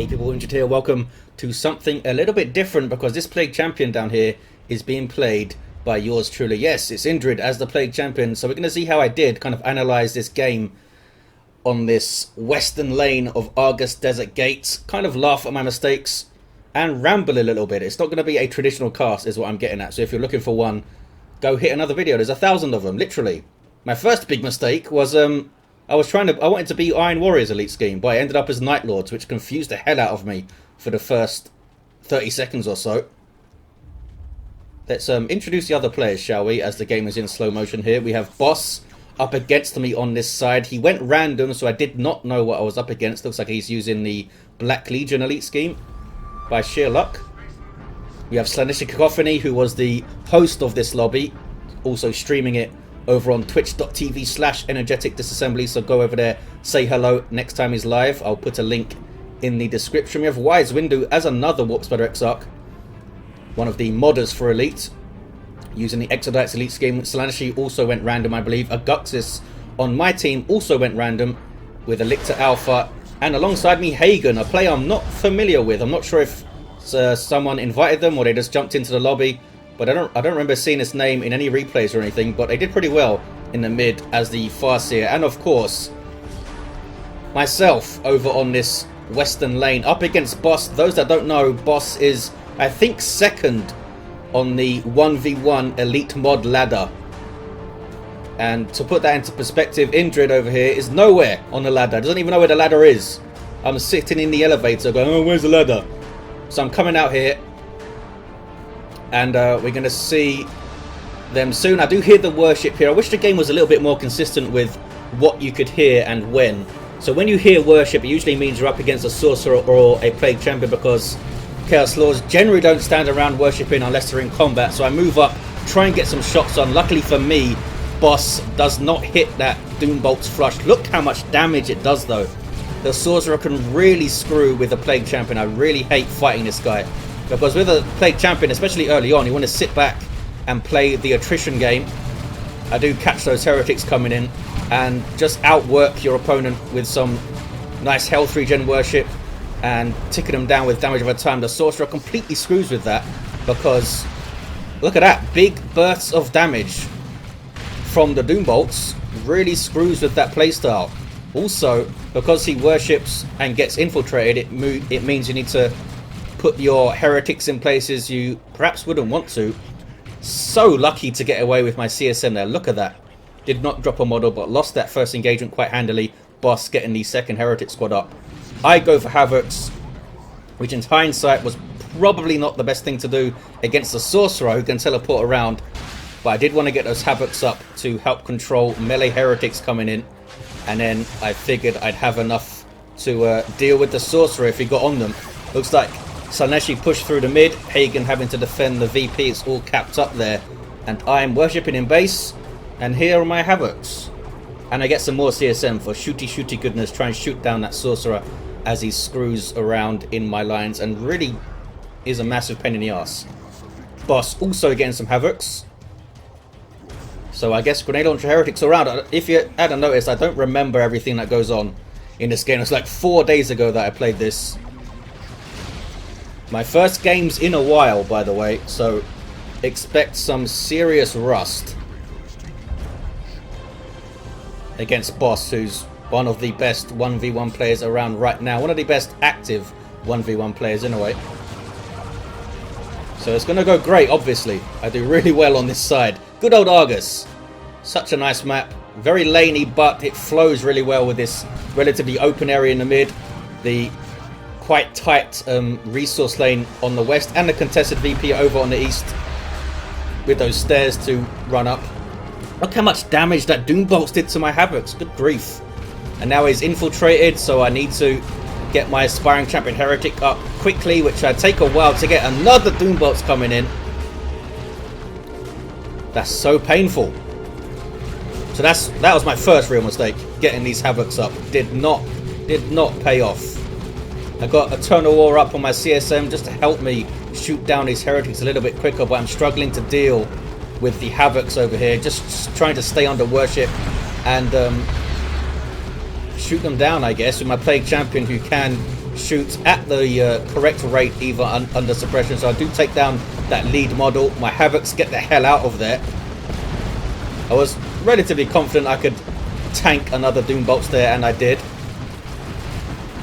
Hey people, Indrid here. Welcome to something a little bit different because this Plague Champion down here is being played by yours truly. Yes, it's Indrid as the Plague Champion. So we're going to see how I did kind of analyze this game on this western lane of Argus Desert Gates. Kind of laugh at my mistakes and ramble a little bit. It's not going to be a traditional cast is what I'm getting at. So if you're looking for one, go hit another video. There's 1,000 of them, literally. My first big mistake was I wanted to be Iron Warriors Elite Scheme, but I ended up as Night Lords, which confused the hell out of me for the first 30 seconds or so. Let's introduce the other players, shall we, as the game is in slow motion here. We have Boss up against me on this side. He went random, so I did not know what I was up against. Looks like he's using the Black Legion Elite Scheme by sheer luck. We have Slaanesh Cacophony, who was the host of this lobby, also streaming it over on twitch.tv/energetic disassembly, so go over there, say hello next time he's live. I'll put a link in the description. We have Wise Windu as another Warp Spider Exarch, one of the modders for Elite, using the Exodites Elite Scheme. Slaanesh also went random, I believe. Aguxis on my team also went random with Elictor Alpha, and alongside me Hagen, a player I'm not familiar with. I'm not sure if someone invited them or they just jumped into the lobby. But I don't remember seeing his name in any replays or anything, but they did pretty well in the mid as the Farseer. And of course, myself over on this western lane up against Boss. Those that don't know, Boss is, I think, second on the 1v1 Elite Mod ladder. And to put that into perspective, Indrid over here is nowhere on the ladder. Doesn't even know where the ladder is. I'm sitting in the elevator going, oh, where's the ladder? So I'm coming out here. And we're going to see them soon. I do hear the worship here. I wish the game was a little bit more consistent with what you could hear and when. So when you hear worship, it usually means you're up against a sorcerer or a Plague Champion, because Chaos Lords generally don't stand around worshipping unless they're in combat. So I move up, try and get some shots on. Luckily for me, Boss does not hit that Doombolt's flush. Look how much damage it does though. The sorcerer can really screw with a Plague Champion. I really hate fighting this guy. Because with a Plague Champion, especially early on, you want to sit back and play the attrition game. I do catch those heretics coming in and just outwork your opponent with some nice health regen worship and ticking them down with damage over time. The sorcerer completely screws with that because look at that, big bursts of damage from the Doombolts really screws with that playstyle. Also, because he worships and gets infiltrated, it means you need to put your heretics in places you perhaps wouldn't want to. So lucky to get away with my CSM there. Look at that. Did not drop a model, but lost that first engagement quite handily. Boss getting the second heretic squad up. I go for Havocs, which in hindsight was probably not the best thing to do against a sorcerer who can teleport around. But I did want to get those Havocs up to help control melee heretics coming in. And then I figured I'd have enough to deal with the sorcerer if he got on them. Looks like Slaanesh pushed through the mid, Hagen having to defend the VP. It's all capped up there. And I'm worshipping in base. And here are my Havocs. And I get some more CSM for shooty goodness. Try and shoot down that sorcerer as he screws around in my lines. And really is a massive pain in the ass. Boss also getting some Havocs. So I guess Grenade Launcher Heretics around. If you hadn't noticed, I don't remember everything that goes on in this game. It's like 4 days ago that I played this. My first game's in a while, by the way, so expect some serious rust against Boss, who's one of the best 1v1 players around right now. One of the best active 1v1 players in a way. So it's going to go great, obviously. I do really well on this side. Good old Argus. Such a nice map. Very laney, but it flows really well with this relatively open area in the mid. The quite tight resource lane on the west, and the contested VP over on the east with those stairs to run up. Look how much damage that Doombolts did to my Havocs. Good grief. And now he's infiltrated, so I need to get my Aspiring Champion Heretic up quickly, which I'd take a while to get. Another Doombolts coming in. That's so painful. So that was my first real mistake, getting these Havocs up. Did not pay off. I got Eternal War up on my CSM just to help me shoot down these heretics a little bit quicker, but I'm struggling to deal with the Havocs over here. Just trying to stay under worship and shoot them down, I guess, with my Plague Champion, who can shoot at the correct rate, even under suppression. So I do take down that lead model. My Havocs get the hell out of there. I was relatively confident I could tank another Doom Bolts there, and I did.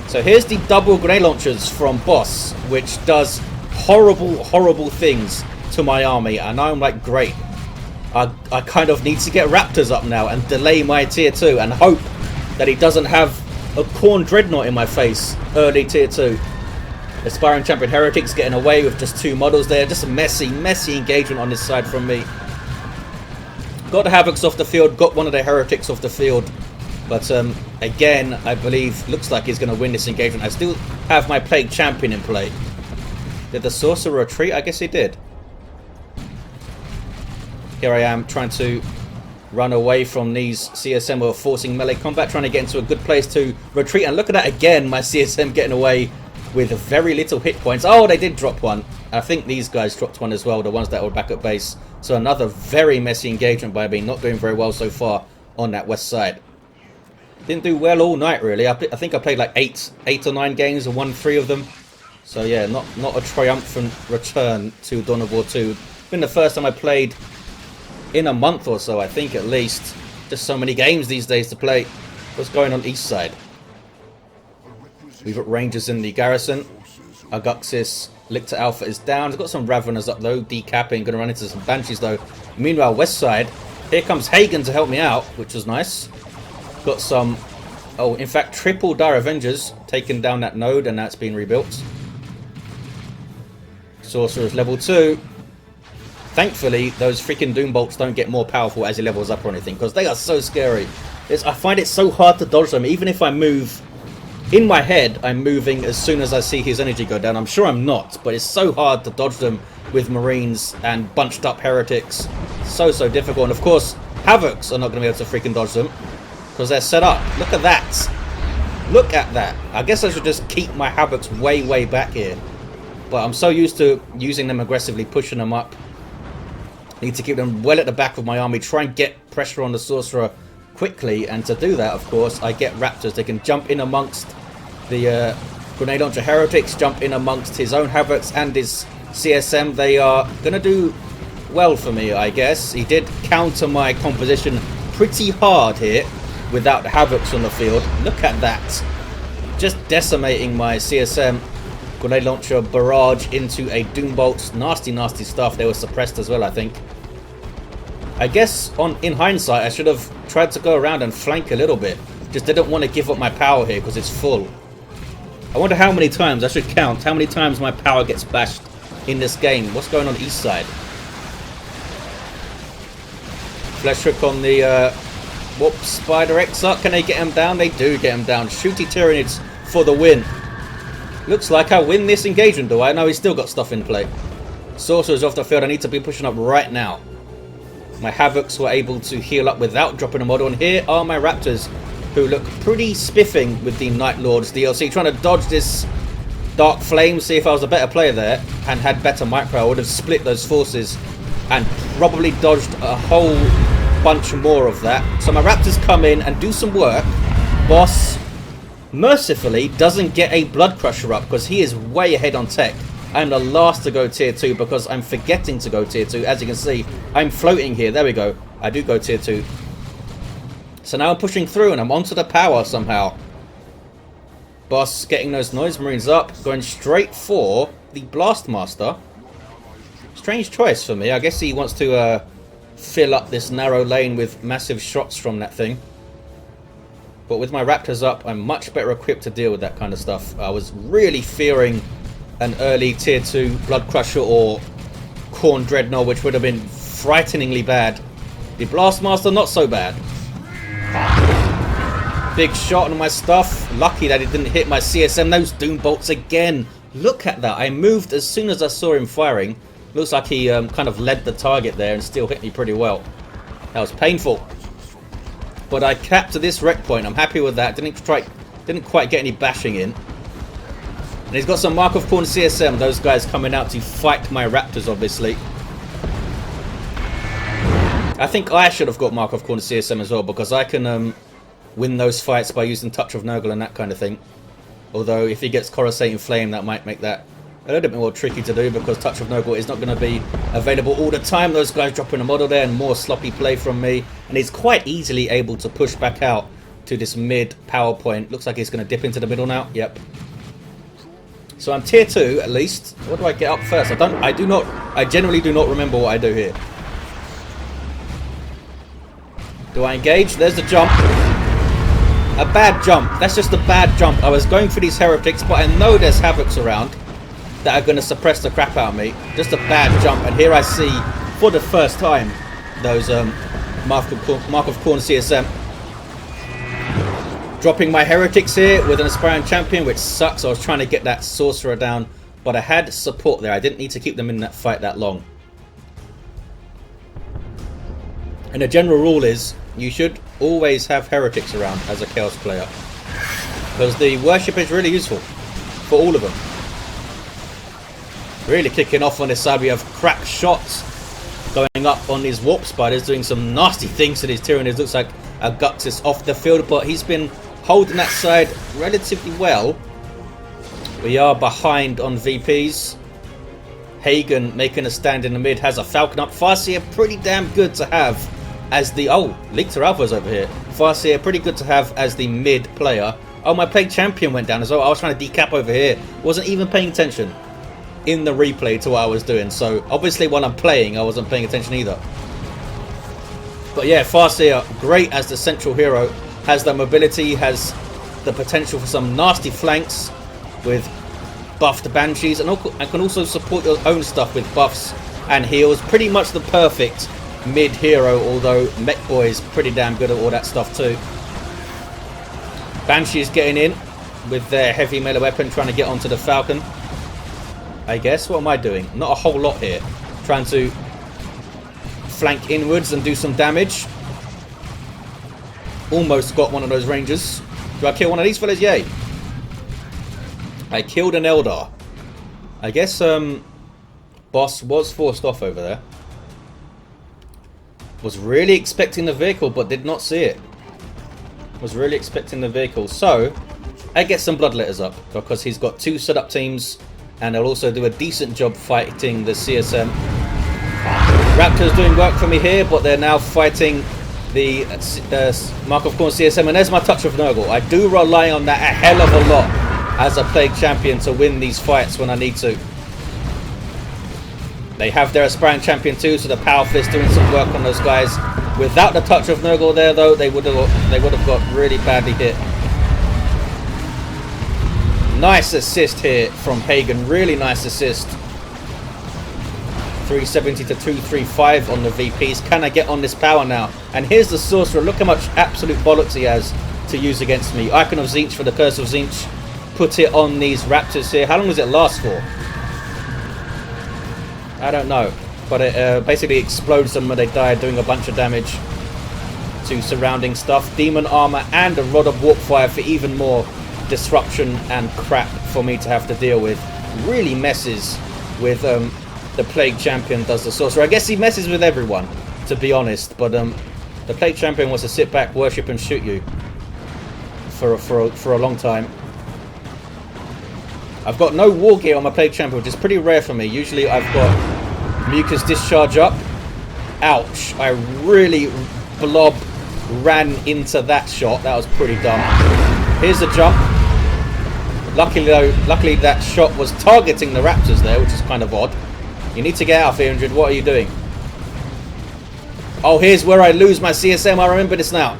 So here's the double grenade launchers from Boss, which does horrible, horrible things to my army. And I'm like, great. I kind of need to get Raptors up now and delay my tier 2 and hope that he doesn't have a Khorne Dreadnought in my face early tier 2. Aspiring Champion Heretics getting away with just 2 models there. Just a messy engagement on this side from me. Got the Havocs off the field, got one of the Heretics off the field. But again, I believe, looks like he's going to win this engagement. I still have my Plague Champion in play. Did the Sorcerer retreat? I guess he did. Here I am trying to run away from these CSM who are forcing melee combat, trying to get into a good place to retreat. And look at that again, my CSM getting away with very little hit points. Oh, they did drop one. I think these guys dropped one as well, the ones that were back at base. So another very messy engagement by me, not doing very well so far on that west side. Didn't do well all night, really. I think I played like 8 or 9 games and won 3 of them. So yeah, not a triumphant return to Dawn of War 2. Been the first time I played in a month or so, I think, at least. Just so many games these days to play. What's going on east side? We've got Rangers in the garrison. Aguxis, Lictor Alpha is down. He's got some Raveners up though, decapping. Gonna run into some Banshees though. Meanwhile, west side, here comes Hagen to help me out, which was nice. Got some, oh, in fact, triple Dire Avengers taking down that node, and that's been rebuilt. Sorcerer's level 2. Thankfully, those freaking Doom Bolts don't get more powerful as he levels up or anything, because they are so scary. I find it so hard to dodge them. Even if I move, in my head, I'm moving as soon as I see his energy go down. I'm sure I'm not, but it's so hard to dodge them with Marines and bunched up Heretics. So difficult. And of course, Havocs are not going to be able to freaking dodge them, because they're set up. Look at that. Look at that. I guess I should just keep my Havocs way back here. But I'm so used to using them aggressively, pushing them up. Need to keep them well at the back of my army, try and get pressure on the Sorcerer quickly, and to do that, of course, I get Raptors. They can jump in amongst the Grenade Launcher Heretics, jump in amongst his own Havocs and his CSM. They are going to do well for me, I guess. He did counter my composition pretty hard here without the Havocs on the field. Look at that. Just decimating my CSM. Grenade Launcher barrage into a Doom Bolt. Nasty stuff. They were suppressed as well, I think. I guess in hindsight, I should have tried to go around and flank a little bit. Just didn't want to give up my power here because it's full. I wonder how many times, I should count, how many times my power gets bashed in this game. What's going on east side? Flesh Hook on the Spider Exarch. Can they get him down? They do get him down. Shooty Tyranids for the win. Looks like I win this engagement, do I? No, he's still got stuff in play. Sorcerer's off the field. I need to be pushing up right now. My Havocs were able to heal up without dropping a model. And here are my Raptors, who look pretty spiffing with the Night Lords DLC. Trying to dodge this Dark Flame. See, if I was a better player there and had better micro, I would have split those forces and probably dodged a whole bunch more of that. So my Raptors come in and do some work. Boss mercifully doesn't get a Blood Crusher up because he is way ahead on tech. I'm the last to go tier 2 because I'm forgetting to go tier 2. As you can see, I'm floating here. There we go. I do go tier 2. So now I'm pushing through and I'm onto the power somehow. Boss getting those Noise Marines up, going straight for the Blastmaster. Strange choice for me. I guess he wants to fill up this narrow lane with massive shots from that thing. But with my Raptors up, I'm much better equipped to deal with that kind of stuff. I was really fearing an early tier 2 Blood Crusher or Khorne Dreadnought, which would have been frighteningly bad. The Blastmaster, not so bad. Big shot on my stuff. Lucky that it didn't hit my CSM. Those Doom Bolts again. Look at that. I moved as soon as I saw him firing. Looks like he kind of led the target there and still hit me pretty well. That was painful. But I capped to this wreck point. I'm happy with that. Didn't quite get any bashing in. And he's got some Mark of Khorne CSM. Those guys coming out to fight my Raptors, obviously. I think I should have got Mark of Khorne CSM as well, because I can win those fights by using Touch of Nurgle and that kind of thing. Although if he gets Coruscating Flame, that might make that a little bit more tricky to do, because Touch of Nurgle is not going to be available all the time. Those guys dropping a model there, and more sloppy play from me. And he's quite easily able to push back out to this mid power point. Looks like he's going to dip into the middle now. Yep. So I'm tier 2 at least. What do I get up first? I generally do not remember what I do here. Do I engage? There's the jump. A bad jump. That's just a bad jump. I was going for these heretics, but I know there's havocs around that are going to suppress the crap out of me. Just a bad jump. And here I see, for the first time, those Mark of Khorne CSM. Dropping my heretics here with an aspiring champion, which sucks. I was trying to get that sorcerer down, but I had support there. I didn't need to keep them in that fight that long. And the general rule is, you should always have heretics around as a chaos player, because the worship is really useful for all of them. Really kicking off on this side. We have crack shots going up on these warp spiders, doing some nasty things to these Tyranids. Looks like Augustus off the field, but he's been holding that side relatively well. We are behind on VPs. Hagen making a stand in the mid, has a Falcon up. Farseer pretty damn good to have as the... Oh, Lictor Alpha's over here. Farseer pretty good to have as the mid player. Oh, my Plague Champion went down as well. I was trying to decap over here. Wasn't even paying attention in the replay to what I was doing. So, obviously, while I'm playing, I wasn't paying attention either. But yeah, Farseer, great as the central hero. Has the mobility, has the potential for some nasty flanks with buffed Banshees, and can also support your own stuff with buffs and heals. Pretty much the perfect mid hero, although Mech Boy is pretty damn good at all that stuff too. Banshees getting in with their heavy melee weapon, trying to get onto the Falcon. I guess. What am I doing? Not a whole lot here. Trying to flank inwards and do some damage. Almost got one of those rangers. Do I kill one of these fellas? Yay. I killed an Eldar. I guess boss was forced off over there. Was really expecting the vehicle, but did not see it. Was really expecting the vehicle. So, I get some bloodletters up, because he's got 2 setup teams, and they'll also do a decent job fighting the CSM. Raptors doing work for me here, but they're now fighting the Mark of Khorne CSM, and there's my Touch of Nurgle. I do rely on that a hell of a lot as a Plague Champion to win these fights when I need to. They have their aspiring champion too, so the Power Fist doing some work on those guys. Without the Touch of Nurgle there, though, they would have got really badly hit. Nice assist here from Hagen. Really nice assist. 370 to 235 on the VPs. Can I get on this power now? And here's the sorcerer. Look how much absolute bollocks he has to use against me. Icon of Tzeentch for the Curse of Tzeentch. Put it on these raptors here. How long does it last for? I don't know. But it basically explodes them when they die, doing a bunch of damage to surrounding stuff. Demon armor and a Rod of Warp Fire for even more disruption and crap for me to have to deal with. Really messes with the Plague Champion, does the sorcerer. I guess he messes with everyone, to be honest. But the Plague Champion wants to sit back, worship and shoot you for a long time. I've got no war gear on my Plague Champion, which is pretty rare for me. Usually I've got Mucus Discharge up. Ouch. I really ran into that shot. That was pretty dumb. Here's the jump. Luckily that shot was targeting the raptors there, which is kind of odd. You need to get out of here, Indrid. What are you doing? Oh, here's where I lose my CSM. I remember this now.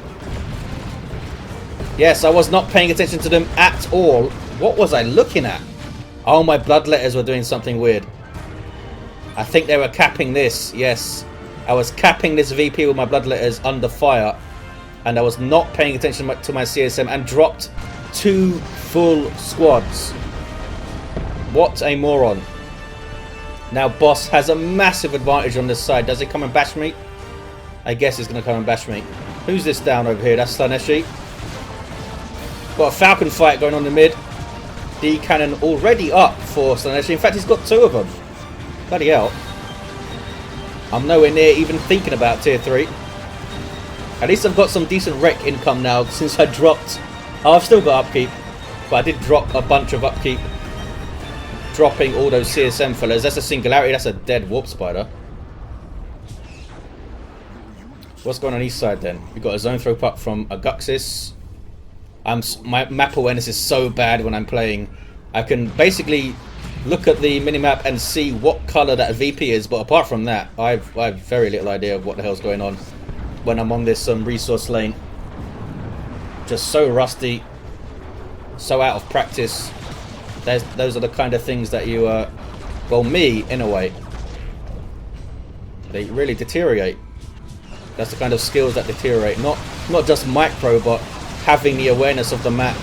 Yes, I was not paying attention to them at all. What was I looking at? Oh, my bloodletters were doing something weird. I think they were capping this. Yes, I was capping this VP with my bloodletters under fire, and I was not paying attention to my CSM and dropped 2 full squads. What a moron. Now boss has a massive advantage on this side. Does he come and bash me? I guess he's going to come and bash me. Who's this down over here? That's Slaneshi. Got a Falcon fight going on in the mid. D-cannon already up for Slaneshi. In fact, he's got 2 of them. Bloody hell. I'm nowhere near even thinking about tier 3. At least I've got some decent rec income now since I dropped. Oh, I've still got upkeep. But I did drop a bunch of upkeep. Dropping all those CSM fellas. That's a singularity. That's a dead warp spider. What's going on east side then? We've got a zone throw up from Aguxis. My map awareness is so bad when I'm playing. I can basically look at the minimap and see what color that VP is, but apart from that, I've very little idea of what the hell's going on when I'm on this resource lane. Just so rusty, so out of practice. Those are the kind of things that you, well, me in a way, they really deteriorate. That's the kind of skills that deteriorate. Not just micro, but having the awareness of the map.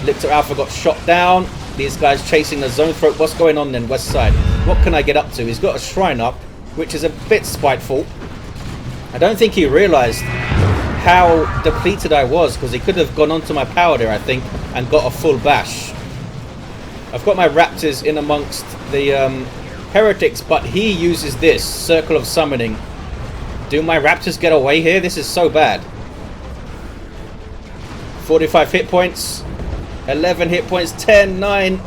Lictor Alpha got shot down. These guys chasing the zone throat. What's going on then, west side? What can I get up to? He's got a shrine up, which is a bit spiteful. I don't think he realized how depleted I was, because he could have gone onto my power there, I think, and got a full bash. I've got my raptors in amongst the heretics, but he uses this circle of summoning. Do my raptors get away here? This is so bad. 45 hit points, 11 hit points, 10, 9.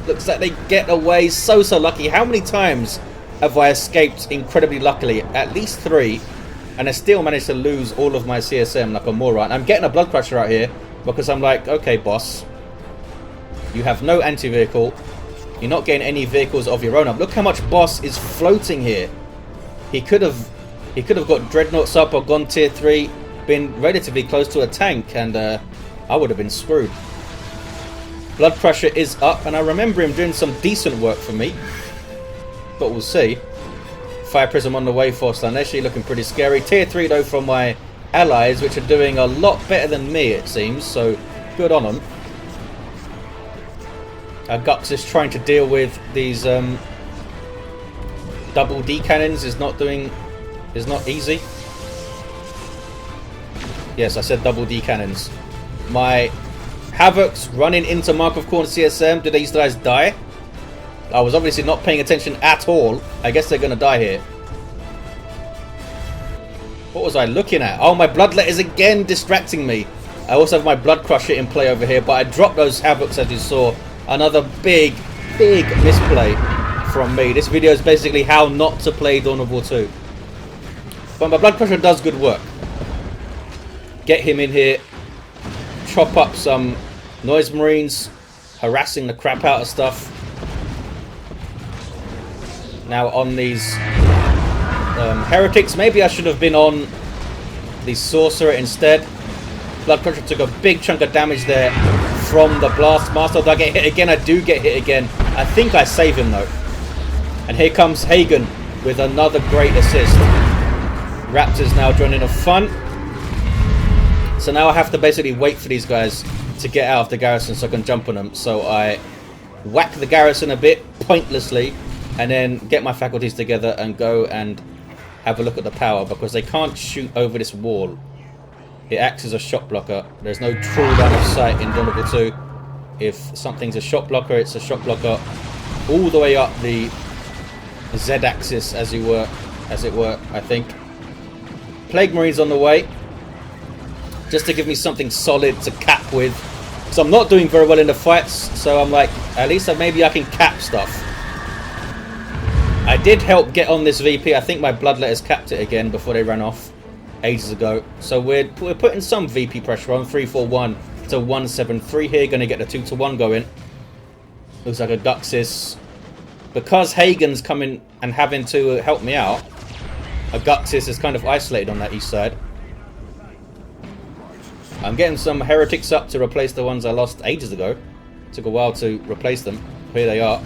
Looks like they get away. So lucky. How many times have I escaped incredibly luckily? At least 3. And I still managed to lose all of my CSM like a moron. I'm getting a blood crusher out here because I'm like, okay, boss, you have no anti-vehicle. You're not getting any vehicles of your own up. Look how much boss is floating here. He could have got dreadnoughts up or gone tier 3, been relatively close to a tank, and I would have been screwed. Blood crusher is up, and I remember him doing some decent work for me, but we'll see. Fire prism on the way for Slaneshi, looking pretty scary. Tier 3 though from my allies, which are doing a lot better than me, it seems, so good on them. Gux is trying to deal with these double D cannons. Is not easy. Yes, I said double D cannons. My Havocs running into Mark of Corn CSM. Did these guys die? I was obviously not paying attention at all. I guess they're going to die here. What was I looking at? Oh, my Bloodlet is again distracting me. I also have my Blood Crusher in play over here, but I dropped those Havocs as you saw. Another big misplay from me. This video is basically how not to play Dawn of War 2. But my Blood Crusher does good work. Get him in here. Chop up some Noise Marines. Harassing the crap out of stuff. Now on these heretics. Maybe I should have been on the Sorcerer instead. Blood Crusher took a big chunk of damage there from the Blast Master. Do I get hit again? I do get hit again. I think I save him though. And here comes Hagen with another great assist. Raptors now joining the fun. So now I have to basically wait for these guys to get out of the garrison so I can jump on them. So I whack the garrison a bit pointlessly and then get my faculties together and go and have a look at the power, because they can't shoot over this wall. It acts as a shot blocker. There's no true line of sight in Dawn of War 2. If something's a shot blocker, it's a shot blocker all the way up the Z-axis, as it were, I think. Plague Marines on the way, just to give me something solid to cap with. So I'm not doing very well in the fights, so I'm like, at least maybe I can cap stuff. I did help get on this VP. I think my Bloodletters capped it again before they ran off ages ago. So we're putting some VP pressure on. 341 to 173 here. Going to get the 2-to-1 going. Looks like a Guxis. Because Hagen's coming and having to help me out, a Guxis is kind of isolated on that east side. I'm getting some heretics up to replace the ones I lost ages ago. Took a while to replace them. Here they are.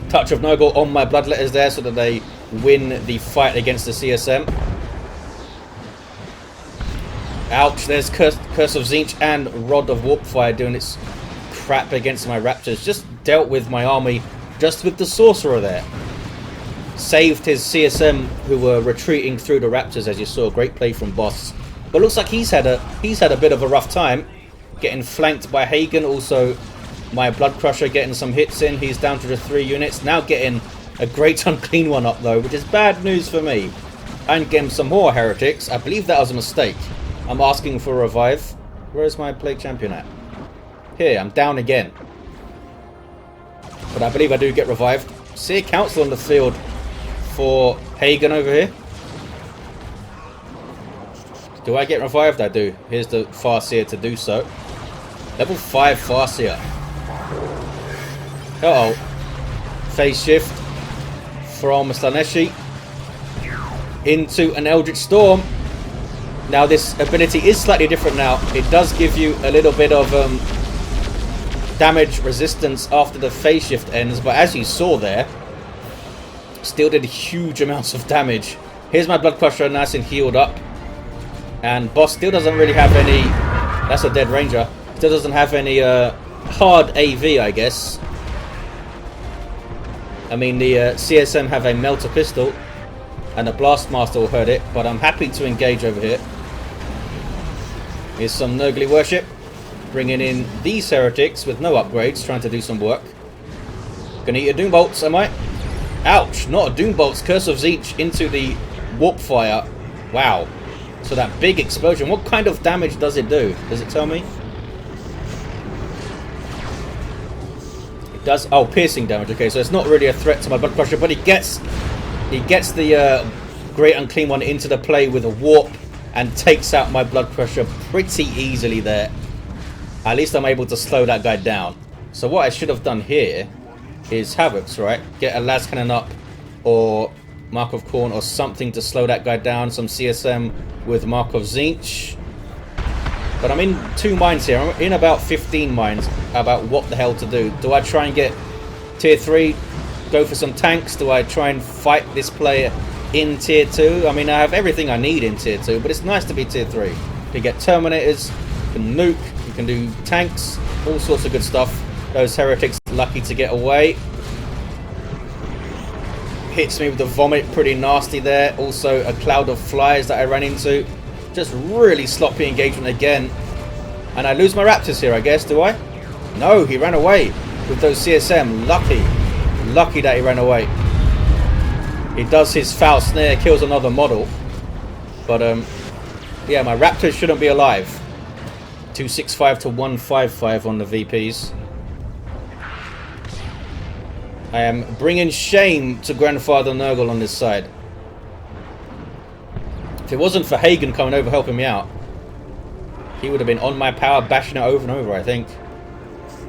Touch of Nurgle on my Bloodletters there so that they win the fight against the CSM. Ouch, there's Curse of Tzeentch and Rod of Warpfire doing its crap against my Raptors. Just dealt with my army just with the Sorcerer there. Saved his CSM who were retreating through the Raptors, as you saw. Great play from Boss. But looks like he's had a bit of a rough time. Getting flanked by Hagen. Also my Blood Crusher getting some hits in. He's down to the 3 units. Now getting a great unclean one up though, which is bad news for me. And getting some more heretics. I believe that was a mistake. I'm asking for a revive. Where's my Plague Champion at? Here, I'm down again. But I believe I do get revived. See a council on the field for Hagen over here. Do I get revived? I do. Here's the Farseer to do so. Level 5 Farseer. Uh-oh. Phase shift from Slaneshi into an Eldritch Storm. Now this ability is slightly different now. It does give you a little bit of damage resistance after the phase shift ends, but as you saw there, still did huge amounts of damage. Here's my Blood Crusher nice and healed up. And boss still doesn't really have any... That's a dead ranger. Still doesn't have any hard AV, I guess. I mean, the CSM have a Melter Pistol, and a Blastmaster will hurt it, but I'm happy to engage over here. Here's some Nurgly Worship, bringing in these heretics with no upgrades, trying to do some work. Gonna eat a Doom Bolts, am I? Ouch, not a Doom Bolts, Curse of Zeech into the Warp Fire. Wow. So that big explosion, what kind of damage does it do? Does it tell me? It does, oh, piercing damage, okay, so it's not really a threat to my Blood Crusher, but he gets the Great Unclean One into the play with a warp and takes out my Blood Crusher pretty easily there. At least I'm able to slow that guy down. So what I should have done here is Havocs, right? Get a Las Cannon up or Mark of Khorne or something to slow that guy down. Some CSM with Mark of Tzeentch. But I'm in 2 minds here. I'm in about 15 minds about what the hell to do. Do I try and get tier 3? Go for some tanks? Do I try and fight this player in tier 2? I mean, I have everything I need in tier 2, but it's nice to be tier 3. You can get Terminators, you can nuke, you can do tanks, all sorts of good stuff. Those heretics lucky to get away. Hits me with the vomit pretty nasty there. Also a cloud of flies that I ran into. Just really sloppy engagement again. And I lose my raptors here, I guess, do I? No, he ran away with those CSM. Lucky that he ran away. He does his foul snare, kills another model. But yeah, my raptors shouldn't be alive. 265 to 155 on the VPs. I am bringing shame to Grandfather Nurgle on this side. If it wasn't for Hagen coming over helping me out, he would have been on my power, bashing it over and over, I think.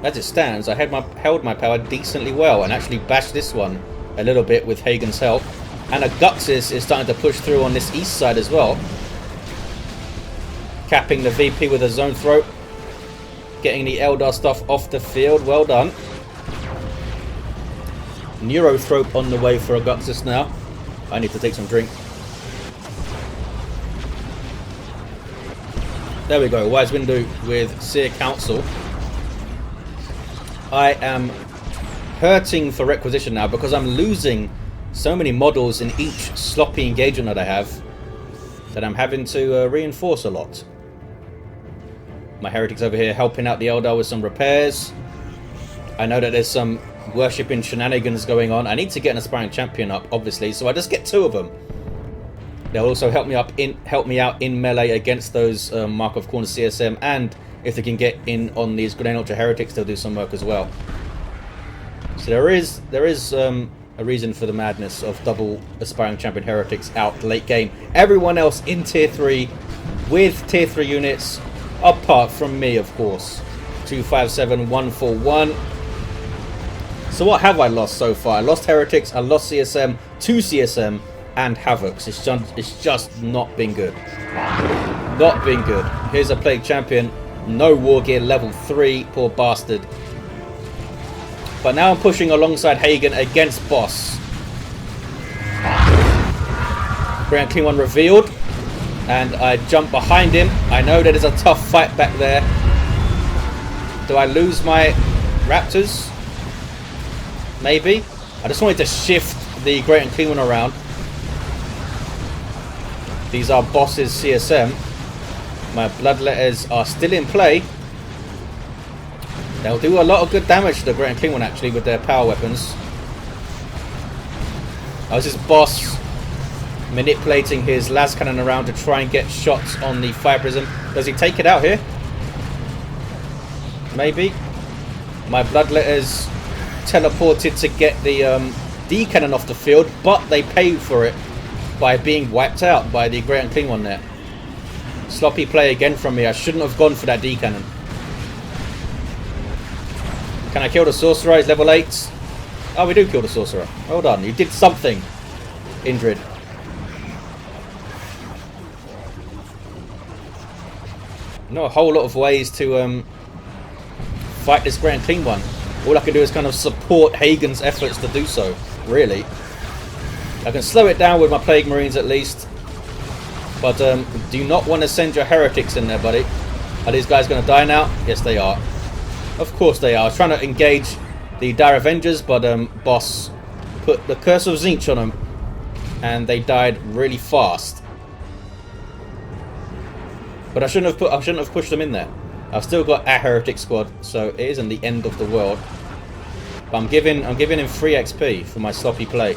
As it stands, I held my power decently well and actually bashed this one a little bit with Hagen's help. And a Guxis is starting to push through on this east side as well. Capping the VP with a Zone Throat. Getting the Eldar stuff off the field. Well done. Neurothrope on the way for a Guxis now. I need to take some drink. There we go. Wise Window with Seer Council. I am hurting for requisition now because I'm losing so many models in each sloppy engagement that I have that I'm having to reinforce a lot. My heretics over here helping out the Eldar with some repairs. I know that there's some worshipping shenanigans going on. I need to get an aspiring champion up, obviously, so I just get 2 of them. They'll also help me out in melee against those Mark of Khorne CSM, and if they can get in on these Grenade Ultra Heretics, they'll do some work as well. So there is a reason for the madness of double aspiring champion heretics out late game. Everyone else in tier 3 with tier 3 units, apart from me, of course. 257, 141. So what have I lost so far? I lost heretics, I lost CSM, 2 CSM, and Havocs. It's just not been good. Not been good. Here's a Plague Champion. No war gear, level 3. Poor bastard. But now I'm pushing alongside Hagen against Boss. Grand King 1 revealed. And I jump behind him. I know that it's a tough fight back there. Do I lose my Raptors? Maybe. I just wanted to shift the Great and Clean One around. These are Boss's CSM. My Bloodletters are still in play. They'll do a lot of good damage to the Great and Clean One, actually, with their power weapons. I was just Boss manipulating his las cannon around to try and get shots on the Fire Prism. Does he take it out here? Maybe. My Bloodletters teleported to get the D cannon off the field, but they paid for it by being wiped out by the Great Unclean One there. Sloppy play again from me. I shouldn't have gone for that D cannon. Can I kill the Sorcerer? He's level 8. Oh, we do kill the Sorcerer. Hold on. You did something, Indrid. Not a whole lot of ways to fight this Great Unclean One. All I can do is kind of support Hagen's efforts to do so, really. I can slow it down with my Plague Marines at least. But do not want to send your Heretics in there, buddy. Are these guys going to die now? Yes, they are. Of course they are. I was trying to engage the Dire Avengers, but Boss put the Curse of Tzeentch on them. And they died really fast. But I shouldn't have pushed them in there. I've still got a Heretic squad, so it isn't the end of the world. But I'm giving him free XP for my sloppy play.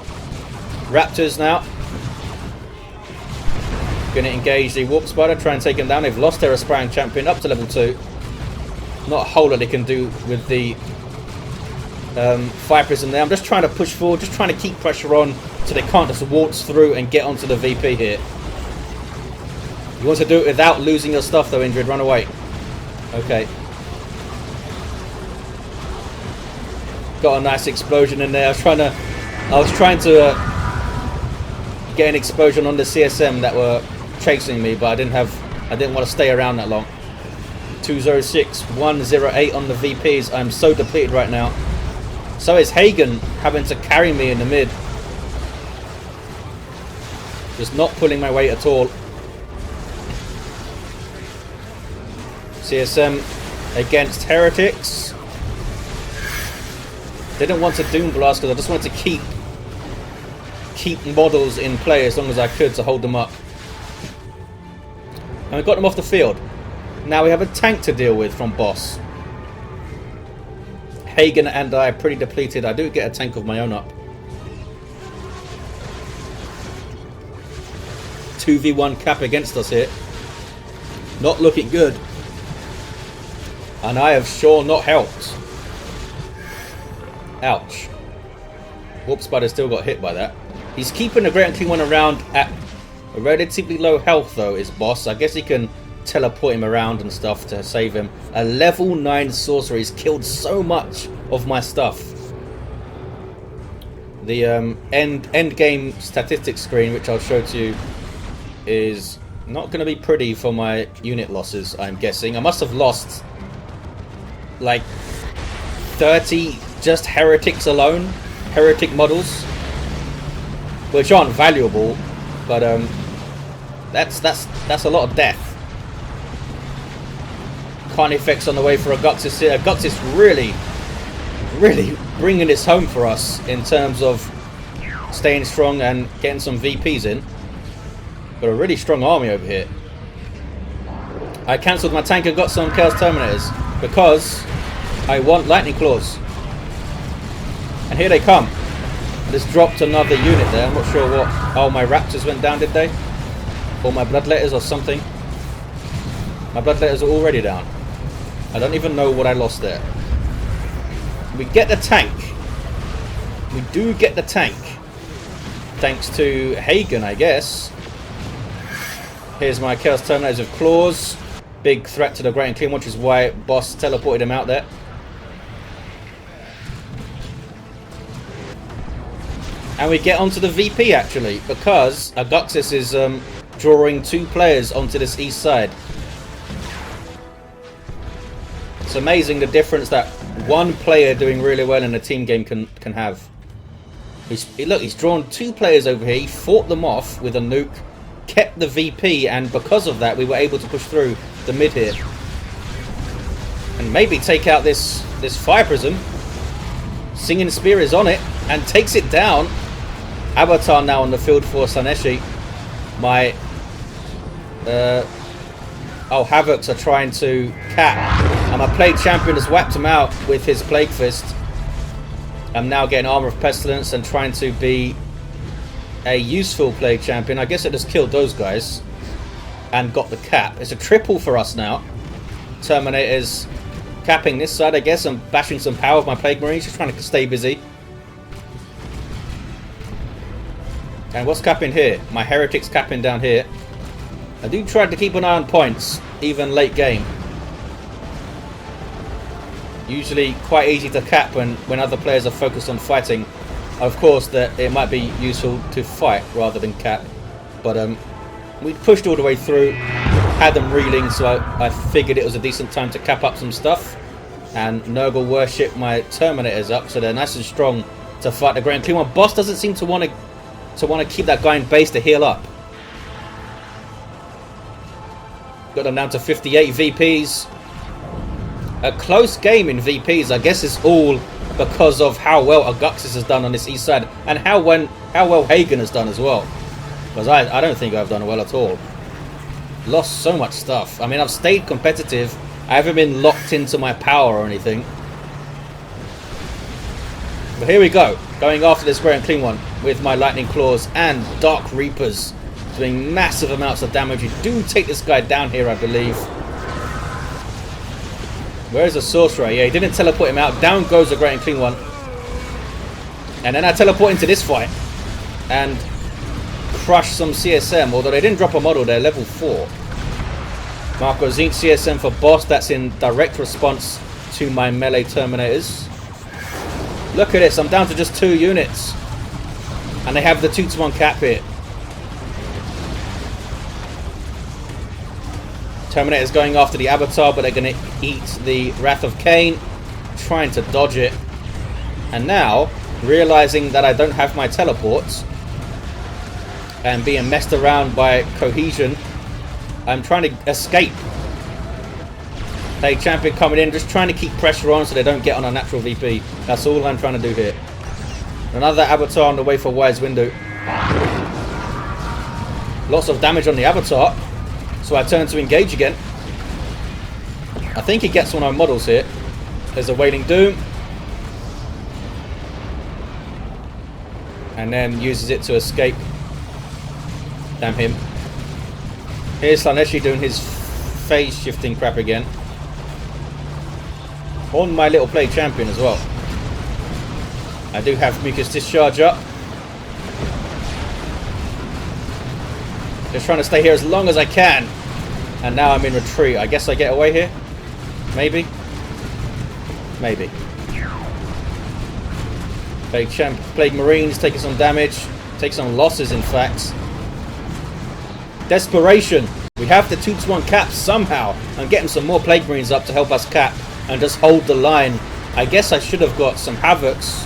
Raptors now. Gonna engage the Warp Spider, try and take him down. They've lost their Aspiring Champion up to level 2. Not a whole lot they can do with the Fire Prism there. I'm just trying to push forward, just trying to keep pressure on so they can't just waltz through and get onto the VP here. You want to do it without losing your stuff though, Indrid. Run away. Okay. Got a nice explosion in there. I was trying to get an explosion on the CSM that were chasing me, but I didn't want to stay around that long. 206, 108 on the VPs. I'm so depleted right now. So is Hagen having to carry me in the mid. Just not pulling my weight at all. CSM against Heretics. Didn't want to Doom Blast because I just wanted to keep models in play as long as I could to hold them up. And we got them off the field. Now we have a tank to deal with from Boss. Hagen and I are pretty depleted. I do get a tank of my own up. 2v1 cap against us here. Not looking good. And I have sure not helped. Ouch. Warp Spider still got hit by that. He's keeping the Great Unclean One around at a relatively low health though, is Boss. I guess he can teleport him around and stuff to save him. A level 9 sorcerer. He's killed so much of my stuff. The end game statistics screen, which I'll show to you, is not going to be pretty for my unit losses, I'm guessing. I must have lost like 30 just Heretics alone. Heretic models. Which aren't valuable, but that's a lot of death. Carnifex on the way for Augustus here. Augustus really bringing this home for us in terms of staying strong and getting some VPs in. Got a really strong army over here. I cancelled my tank and got some Chaos Terminators because I want Lightning Claws. And here they come. I just dropped another unit there. I'm not sure what. Oh, my Raptors went down, did they? Or my Bloodletters or something. My Bloodletters are already down. I don't even know what I lost there. We get the tank. We do get the tank. Thanks to Hagen, I guess. Here's my Chaos Terminators with Claws. Big threat to the Great Unclean, which is why Boss teleported him out there. And we get onto the VP actually, because Augustus is drawing 2 players onto this east side. It's amazing the difference that one player doing really well in a team game can have. Look, he's drawn 2 players over here. He fought them off with a nuke, kept the VP, and because of that we were able to push through the mid here. And maybe take out this Fire Prism. Singing Spear is on it and takes it down. Avatar now on the field for Saneshi. My Havocs are trying to cap, and my Plague Champion has whacked him out with his Plague Fist. I'm now getting Armor of Pestilence and trying to be a useful Plague Champion. I guess I just killed those guys and got the cap. It's a triple for us now. Terminators capping this side, I guess. I'm bashing some power with my Plague Marines, just trying to stay busy. And what's capping here? My Heretics capping down here. I do try to keep an eye on points, even late game. Usually quite easy to cap when other players are focused on fighting. Of course, that it might be useful to fight rather than cap. But we pushed all the way through, had them reeling, so I figured it was a decent time to cap up some stuff. And Nurgle worship my Terminators up, so they're nice and strong to fight the Grand Clean One. Boss doesn't seem to want to keep that guy in base to heal up. Got them down to 58 VPs. A close game in VPs, I guess it's all because of how well Aguxis has done on this east side, and how well Hagen has done as well. Because I don't think I've done well at all. Lost so much stuff. I mean, I've stayed competitive. I haven't been locked into my power or anything. But here we go. Going after this Grand Clean One with my Lightning Claws and Dark Reapers. Doing massive amounts of damage. You do take this guy down here, I believe. Where's the Sorcerer? Yeah, he didn't teleport him out. Down goes the Great and Clean One. And then I teleport into this fight. And crush some CSM. Although they didn't drop a model, they're level 4. Marco Zinc CSM for boss. That's in direct response to my melee Terminators. Look at this. I'm down to just 2 units. And they have the 2-to-1 cap here. Terminator's going after the Avatar, but they're going to eat the Wrath of Cain. Trying to dodge it. And now, realizing that I don't have my teleports, and being messed around by Cohesion, I'm trying to escape. Hey, Champion coming in, just trying to keep pressure on so they don't get on a natural VP. That's all I'm trying to do here. Another Avatar on the way for Wise Window. Lots of damage on the Avatar. So I turn to engage again. I think he gets one of my models here. There's a Wailing Doom. And then uses it to escape. Damn him. Here's Slaneshi doing his phase shifting crap again. On my little play champion as well. I do have Mucus Discharge up. Just trying to stay here as long as I can. And now I'm in retreat. I guess I get away here? Maybe? Maybe. Plague Marines taking some damage. Take some losses, in fact. Desperation. We have the 2-to-1 cap somehow. I'm getting some more Plague Marines up to help us cap and just hold the line. I guess I should have got some Havocs.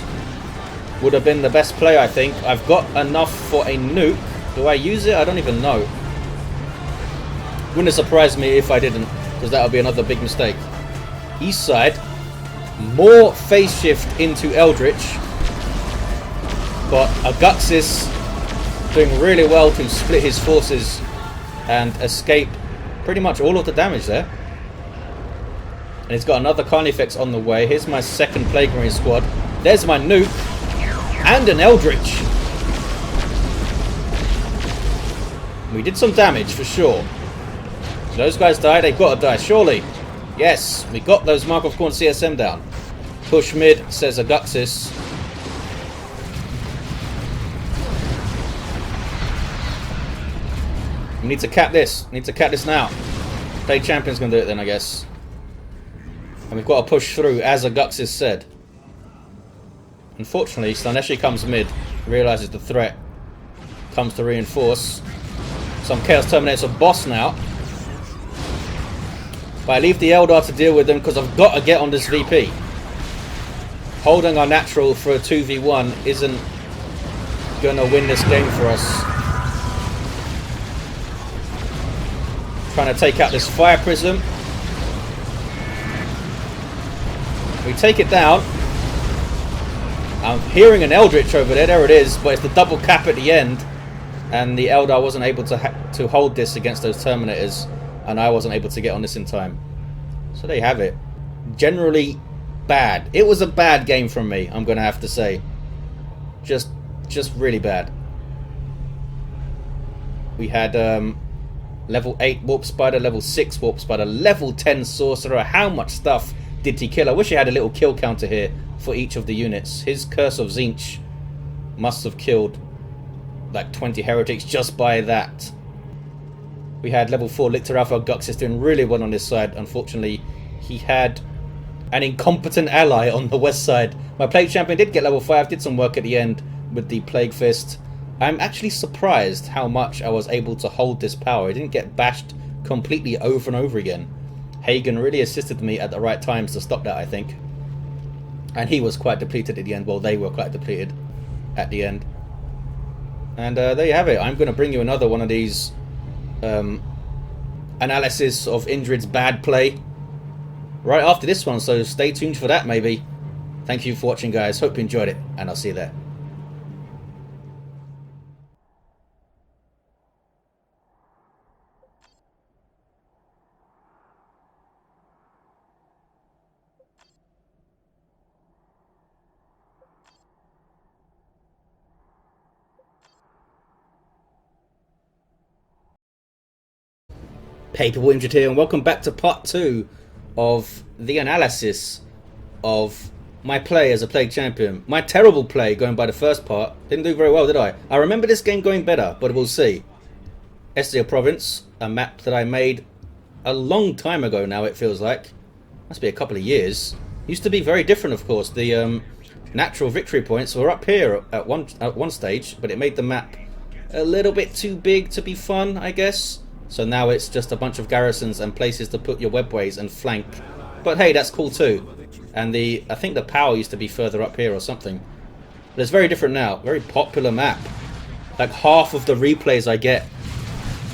Would have been the best play, I think. I've got enough for a nuke. Do I use it? I don't even know. Wouldn't surprise me if I didn't, because that would be another big mistake. East side. More phase shift into Eldritch. But Aguxis doing really well to split his forces and escape pretty much all of the damage there. And he's got another Carnifex on the way. Here's my second Plague Marine squad. There's my nuke. And an Eldritch. We did some damage for sure. So those guys die. They've got to die, surely. Yes, we got those Mark of Khorne CSM down. Push mid, says Aguxis. We need to cap this. Need to cap this now. Play Champion's going to do it then, I guess. And we've got to push through, as Aguxis said. Unfortunately, Slaneshi comes mid, realizes the threat, comes to reinforce. Some Chaos Terminates a boss now. But I leave the Eldar to deal with them because I've got to get on this VP. Holding our natural for a 2v1 isn't going to win this game for us. Trying to take out this Fire Prism. We take it down. I'm hearing an Eldritch over there. There it is. But it's the double cap at the end. And the Eldar wasn't able to hold this against those Terminators. And I wasn't able to get on this in time. So there you have it. Generally bad. It was a bad game from me, I'm going to have to say. Just really bad. We had level 8 Warp Spider, level 6 Warp Spider, level 10 Sorcerer. How much stuff did he kill? I wish he had a little kill counter here for each of the units. His Curse of Tzeentch must have killed like 20 heretics just by that. We had level 4 Lictor Alpha Guxis doing really well on this side. Unfortunately, he had an incompetent ally on the west side. My Plague Champion did get level 5, did some work at the end with the Plague Fist. I'm actually surprised how much I was able to hold this power. I didn't get bashed completely over and over again. Hagen really assisted me at the right times to stop that, I think. And he was quite depleted at the end. Well, they were quite depleted at the end. And there you have it. I'm going to bring you another one of these analysis of Indrid's bad play right after this one, so stay tuned for that maybe. Thank you for watching, guys. Hope you enjoyed it, and I'll see you there. Hey people, Indrid here, and welcome back to part 2 of the analysis of my play as a Plague Champion. My terrible play going by the first part. Didn't do very well, did I? I remember this game going better, but we'll see. Estia Province, a map that I made a long time ago now, it feels like. Must be a couple of years. Used to be very different, of course. The natural victory points were up here at one stage, but it made the map a little bit too big to be fun, I guess. So now it's just a bunch of garrisons and places to put your webways and flank. But hey, that's cool too. And I think the power used to be further up here or something. But it's very different now. Very popular map. Like half of the replays I get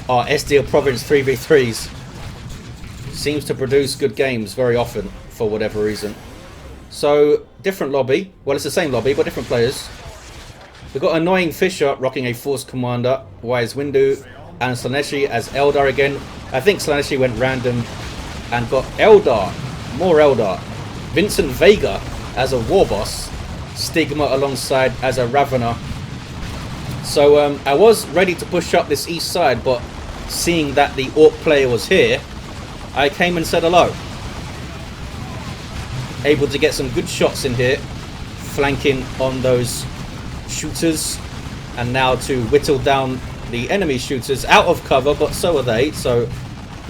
are Estia Province 3v3s. Seems to produce good games very often for whatever reason. So, different lobby. Well, it's the same lobby, but different players. We've got Annoying Fisher rocking a Force Commander. Wise Windu. And Slaneshi as Eldar again. I think Slaneshi went random and got Eldar. More Eldar. Vincent Vega as a War Boss. Stigma alongside as a Ravener. So I was ready to push up this east side, but seeing that the Orc player was here, I came and said hello. Able to get some good shots in here. Flanking on those shooters. And now to whittle down the enemy shooters out of cover, but so are they, so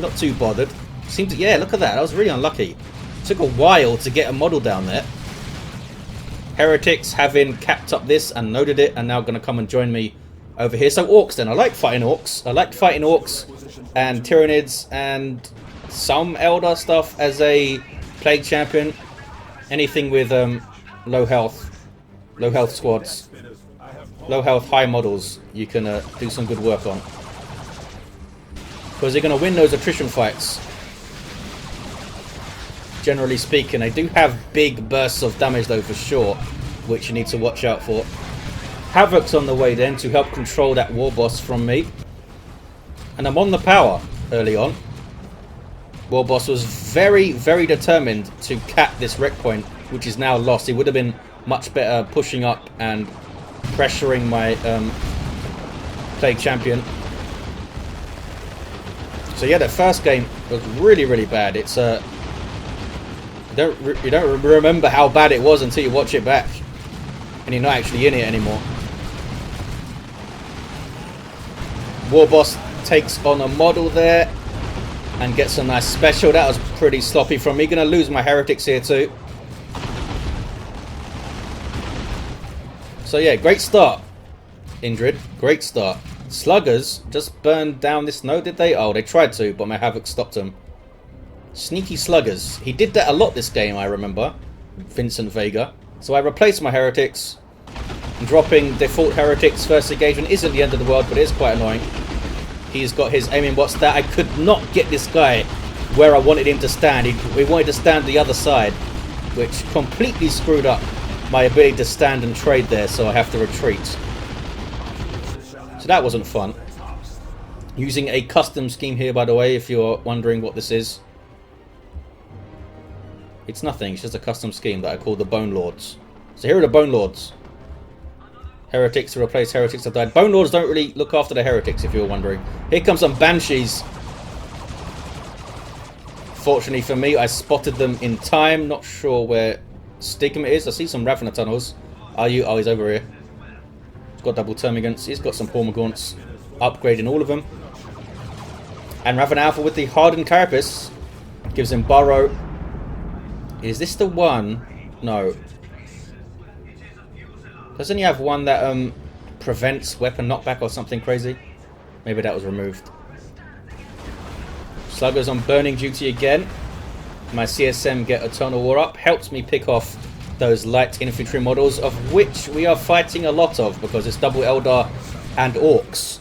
not too bothered. Seemed to, yeah, look at that. I was really unlucky. Took a while to get a model down there. Heretics having capped up this and noted it, and now going to come and join me over here. So orcs then. I like fighting orcs. I like fighting orcs and Tyranids and some Eldar stuff as a Plague Champion. Anything with low health squads. Low health, high models, you can do some good work on. Because they're going to win those attrition fights. Generally speaking, they do have big bursts of damage though for sure, which you need to watch out for. Havoc's on the way then to help control that War Boss from me. And I'm on the power early on. War Boss was very, very determined to cap this wreck point, which is now lost. He would have been much better pushing up and pressuring my Plague Champion. So yeah, the first game was really, really bad. It's you don't remember how bad it was until you watch it back, and you're not actually in it anymore. War Boss takes on a model there and gets a nice special. That was pretty sloppy from me. Gonna lose my heretics here too. So yeah, great start, Indrid. Great start. Sluggers just burned down this node, did they? Oh, they tried to, but my Havoc stopped them. Sneaky Sluggers. He did that a lot this game, I remember. Vincent Vega. So I replaced my Heretics. Dropping default Heretics first engagement isn't the end of the world, but it is quite annoying. He's got his aiming bots that I could not get this guy where I wanted him to stand. We wanted to stand the other side, which completely screwed up my ability to stand and trade there, so I have to retreat. So that wasn't fun. Using a custom scheme here, by the way, if you're wondering what this is. It's nothing, it's just a custom scheme that I call the Bone Lords. So here are the Bone Lords. Heretics to replace heretics that died. Bone Lords don't really look after the heretics, if you're wondering. Here comes some Banshees. Unfortunately for me, I spotted them in time. Not sure where Stigma is. I see some Ravena tunnels. Are you? Oh, he's over here. He's got double termagants. He's got some Pormagaunts. Upgrading all of them. And Ravena Alpha with the hardened carapace gives him burrow. Is this the one? No. Doesn't he have one that prevents weapon knockback or something crazy? Maybe that was removed. Sluggers on burning duty again. My CSM get Eternal War up. Helps me pick off those light infantry models, of which we are fighting a lot of because it's double Eldar and Orcs.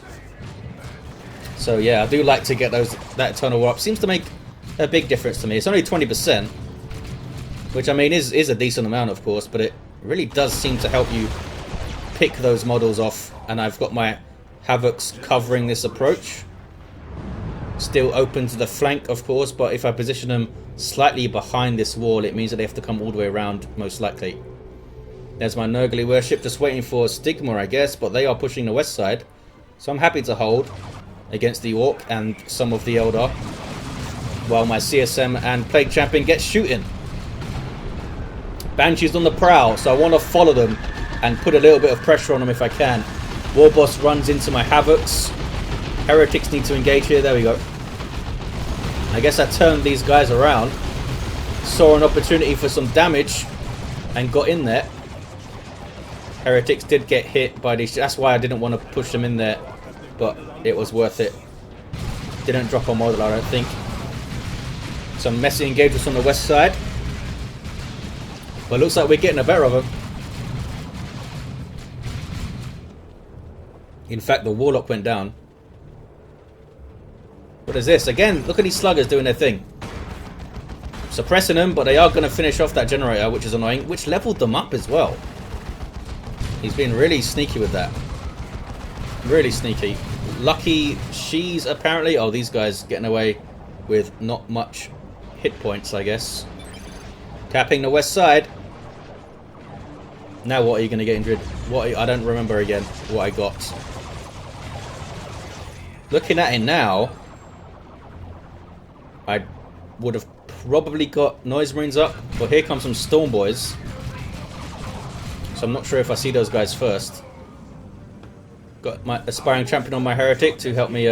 So yeah, I do like to get that Eternal War up. Seems to make a big difference to me. It's only 20%, which I mean is a decent amount, of course, but it really does seem to help you pick those models off. And I've got my Havocs covering this approach. Still open to the flank, of course, but if I position them slightly behind this wall, it means that they have to come all the way around, most likely. There's my Nurgly worship, just waiting for Stigma, I guess, but they are pushing the west side. So I'm happy to hold against the Orc and some of the Eldar, while my CSM and Plague Champion get shooting. Banshee's on the prowl, so I want to follow them and put a little bit of pressure on them if I can. Warboss runs into my Havocs. Heretics need to engage here. There we go. I guess I turned these guys around, saw an opportunity for some damage, and got in there. Heretics did get hit by these. That's why I didn't want to push them in there, but it was worth it. Didn't drop a model, I don't think. Some messy engagements on the west side, but looks like we're getting the better of them. In fact, the Warlock went down. What is this? Again, look at these sluggers doing their thing. Suppressing them, but they are going to finish off that generator, which is annoying, which leveled them up as well. He's been really sneaky with that. Really sneaky. Lucky she's apparently... Oh, these guys getting away with not much hit points, I guess. Capping the west side. Now what are you going to get, Indrid? I don't remember again what I got. Looking at it now, I would have probably got Noise Marines up, but here comes some Storm Boys. So I'm not sure if I see those guys first. Got my Aspiring Champion on my Heretic to help me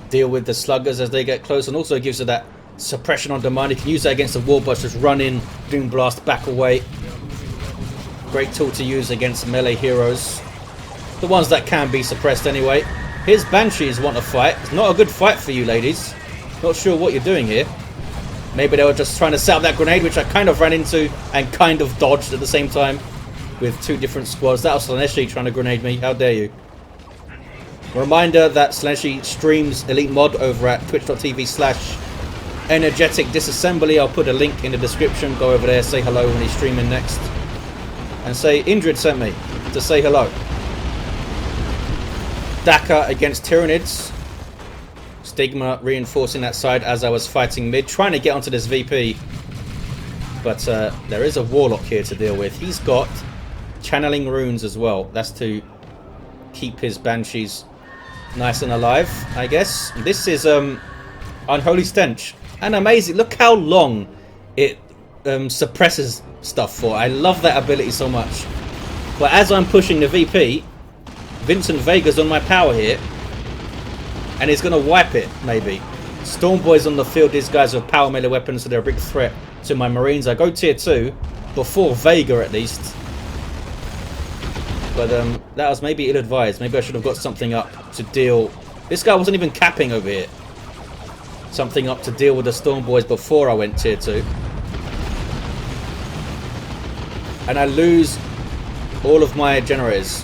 deal with the Sluggers as they get close, and also gives her that suppression on demand. You can use that against the Warboss, just run in, Doom Blast, back away. Great tool to use against melee heroes. The ones that can be suppressed anyway. Here's Banshees want to fight. It's not a good fight for you, ladies. Not sure what you're doing here. Maybe they were just trying to set up that grenade, which I kind of ran into and kind of dodged at the same time with two different squads. That was Slaneshi trying to grenade me. How dare you. Reminder that Slaneshi streams Elite Mod over at twitch.tv/energetic disassembly. I'll put a link in the description. Go over there, say hello when he's streaming next. And say Indrid sent me to say hello. Daka against Tyranids. Stigma reinforcing that side as I was fighting mid, trying to get onto this VP. But there is a Warlock here to deal with. He's got channeling runes as well. That's to keep his Banshees nice and alive, I guess. This is Unholy Stench. And amazing. Look how long it suppresses stuff for. I love that ability so much. But as I'm pushing the VP, Vincent Vega's on my power here, and he's going to wipe it, maybe. Storm Boys on the field. These guys have power melee weapons, so they're a big threat to my Marines. I go tier 2, before Vega at least. But that was maybe ill-advised. Maybe I should have got something up to deal... This guy wasn't even capping over here. Something up to deal with the Storm Boys before I went tier 2. And I lose all of my generators.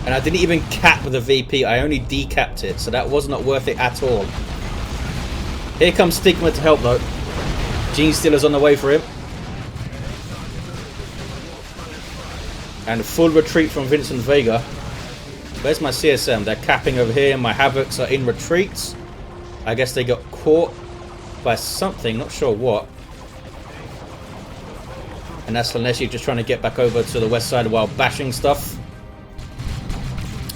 And I didn't even cap the VP, I only decapped it, so that was not worth it at all. Here comes Stigma to help though. Gene Stealer's on the way for him. And full retreat from Vincent Vega. Where's my CSM? They're capping over here, my Havocs are in retreats. I guess they got caught by something, not sure what. And that's Slaneshi just trying to get back over to the west side while bashing stuff.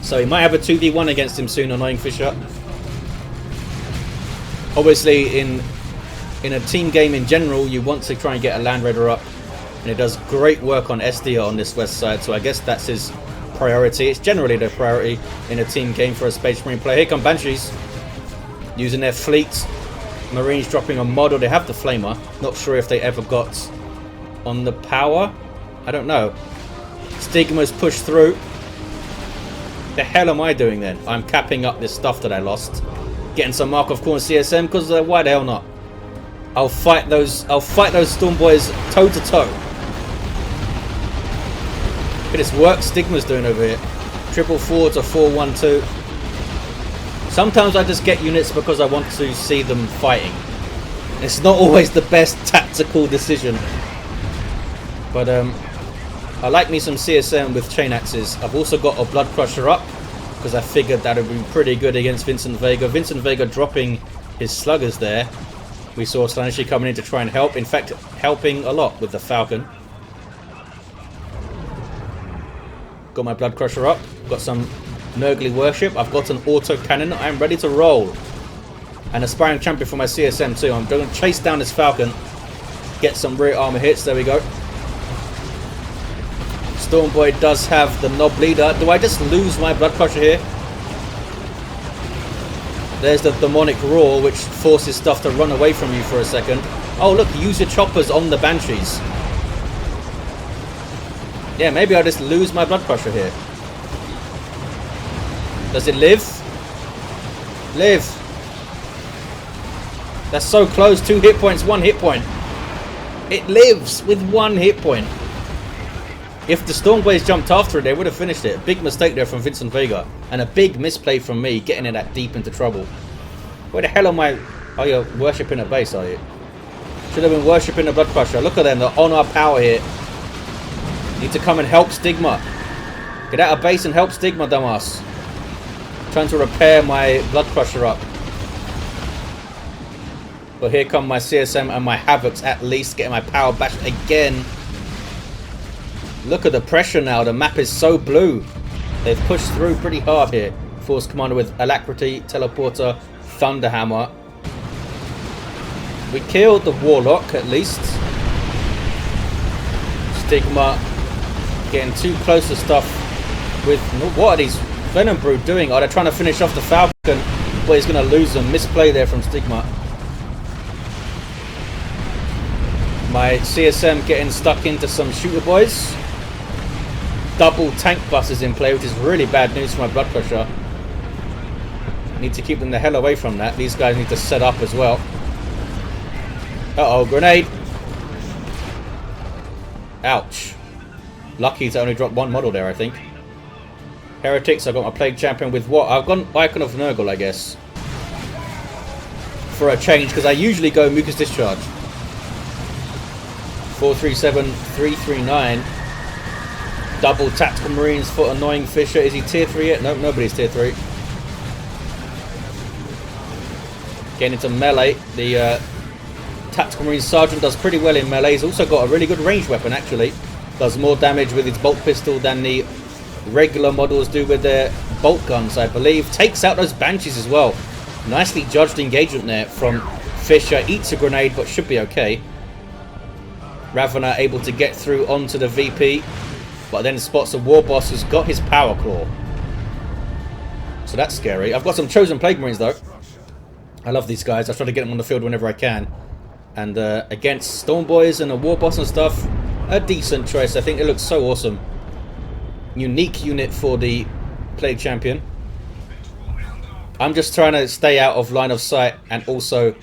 So he might have a 2v1 against him soon, annoying Fisher. Obviously, in a team game in general, you want to try and get a Land Raider up, and it does great work on SDR on this west side, so I guess that's his priority. It's generally the priority in a team game for a Space Marine player. Here come Banshees, using their fleet. Marines dropping a model. They have the Flamer. Not sure if they ever got on the power. I don't know. Stigma's pushed through. The hell am I doing then? I'm capping up this stuff that I lost. Getting some Mark of Corn CSM because why the hell not? I'll fight those Storm Boys toe to toe. Look at this work Stigma's doing over here. 444 to 412. Sometimes I just get units because I want to see them fighting. It's not always the best tactical decision. But I like me some CSM with chain axes. I've also got a Blood Crusher up because I figured that would be pretty good against Vincent Vega. Vincent Vega dropping his sluggers there. We saw Slaaneshi coming in to try and help. In fact, helping a lot with the Falcon. Got my Blood Crusher up. Got some Nurgly Worship. I've got an auto cannon. I'm ready to roll. An aspiring champion for my CSM too. I'm going to chase down this Falcon. Get some rear armor hits. There we go. Stormboy does have the Knob Leader. Do I just lose my Blood Crusher here? There's the Demonic Roar, which forces stuff to run away from you for a second. Oh look, use your choppers on the Banshees. Yeah, maybe I'll just lose my Blood Crusher here. Does it live? Live. That's so close. 2 hit points, 1 hit point. It lives with 1 hit point. If the Stormboys jumped after it, they would have finished it. A big mistake there from Vincent Vega. And a big misplay from me, getting it that deep into trouble. Where the hell am I? Oh, you're worshipping a base, are you? Should have been worshipping the Blood Crusher. Look at them, they're on our power here. Need to come and help Stigma. Get out of base and help Stigma, dumbass. Trying to repair my Blood Crusher up. But here come my CSM and my Havocs at least, getting my power bashed again. Look at the pressure now. The map is so blue. They've pushed through pretty hard here. Force Commander with Alacrity, Teleporter, Thunderhammer. We killed the Warlock at least. Stigma getting too close to stuff with... What are these Venom Brood doing? Oh, they're trying to finish off the Falcon. But he's going to lose them. Misplay there from Stigma. My CSM getting stuck into some shooter boys. Double tank buses in play, which is really bad news for my Blood Crusher. Need to keep them the hell away from that. These guys need to set up as well. Uh-oh, grenade. Ouch. Lucky to only drop 1 model there, I think. Heretics, I've got my Plague Champion with what? I've got Icon of Nurgle, I guess. For a change, because I usually go Mucus Discharge. 437, 339. Double Tactical Marines for Annoying Fisher. Is he tier 3 yet? Nope, nobody's tier 3. Getting into melee. The Tactical Marine Sergeant does pretty well in melee. He's also got a really good ranged weapon, actually. Does more damage with his bolt pistol than the regular models do with their bolt guns, I believe. Takes out those Banshees as well. Nicely judged engagement there from Fisher. Eats a grenade, but should be okay. Ravener able to get through onto the VP. But then spots a War Boss who's got his Power Claw. So that's scary. I've got some Chosen Plague Marines though. I love these guys. I try to get them on the field whenever I can. And against Storm Boys and a War Boss and stuff, a decent choice. I think it looks so awesome. Unique unit for the Plague Champion. I'm just trying to stay out of line of sight and also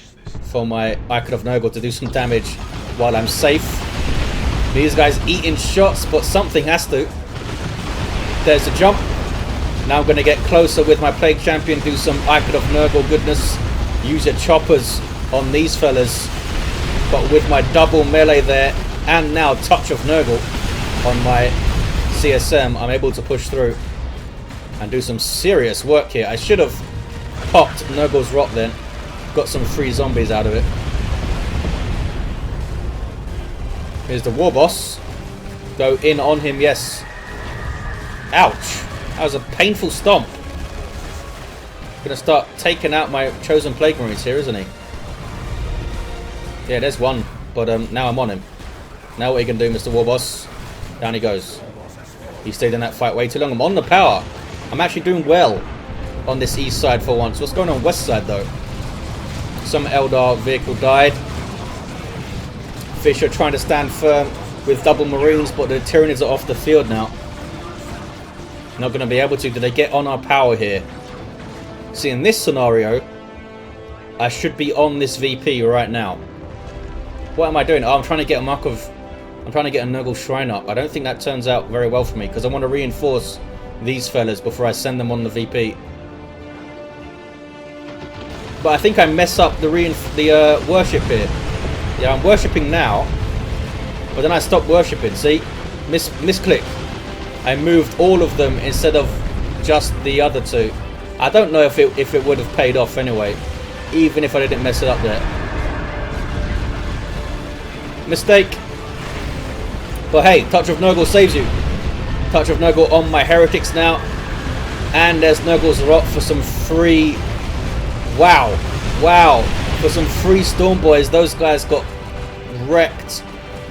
for my Icon of Nurgle to do some damage while I'm safe. These guys eating shots, but something has to. There's a jump. Now I'm going to get closer with my Plague Champion, do some Icon of Nurgle goodness. Use your choppers on these fellas. But with my double melee there, and now Touch of Nurgle on my CSM, I'm able to push through and do some serious work here. I should have popped Nurgle's Rot then. Got some free zombies out of it. Here's the War Boss. Go in on him, yes. Ouch. That was a painful stomp. Gonna start taking out my Chosen Plague Marines here, isn't he? Yeah, there's one. But now I'm on him. Now what are you going to do, Mr. Warboss? Down he goes. He stayed in that fight way too long. I'm on the power. I'm actually doing well on this east side for once. What's going on west side, though? Some Eldar vehicle died. Fish are trying to stand firm with double Marines, but the Tyranids are off the field now. Not going to be able to. Do they get on our power here? See, in this scenario, I should be on this VP right now. What am I doing? Oh, I'm trying to get a Markov. I'm trying to get a Nurgle Shrine up. I don't think that turns out very well for me because I want to reinforce these fellas before I send them on the VP. But I think I mess up the worship here. Yeah, I'm worshipping now, but then I stopped worshipping. See, misclick. I moved all of them instead of just the other two. I don't know if it would have paid off anyway, even if I didn't mess it up there. Mistake. But hey, Touch of Nurgle saves you. Touch of Nurgle on my heretics now, and there's Nurgle's Rot for some free. Wow, for some free Stormboys. Those guys got wrecked.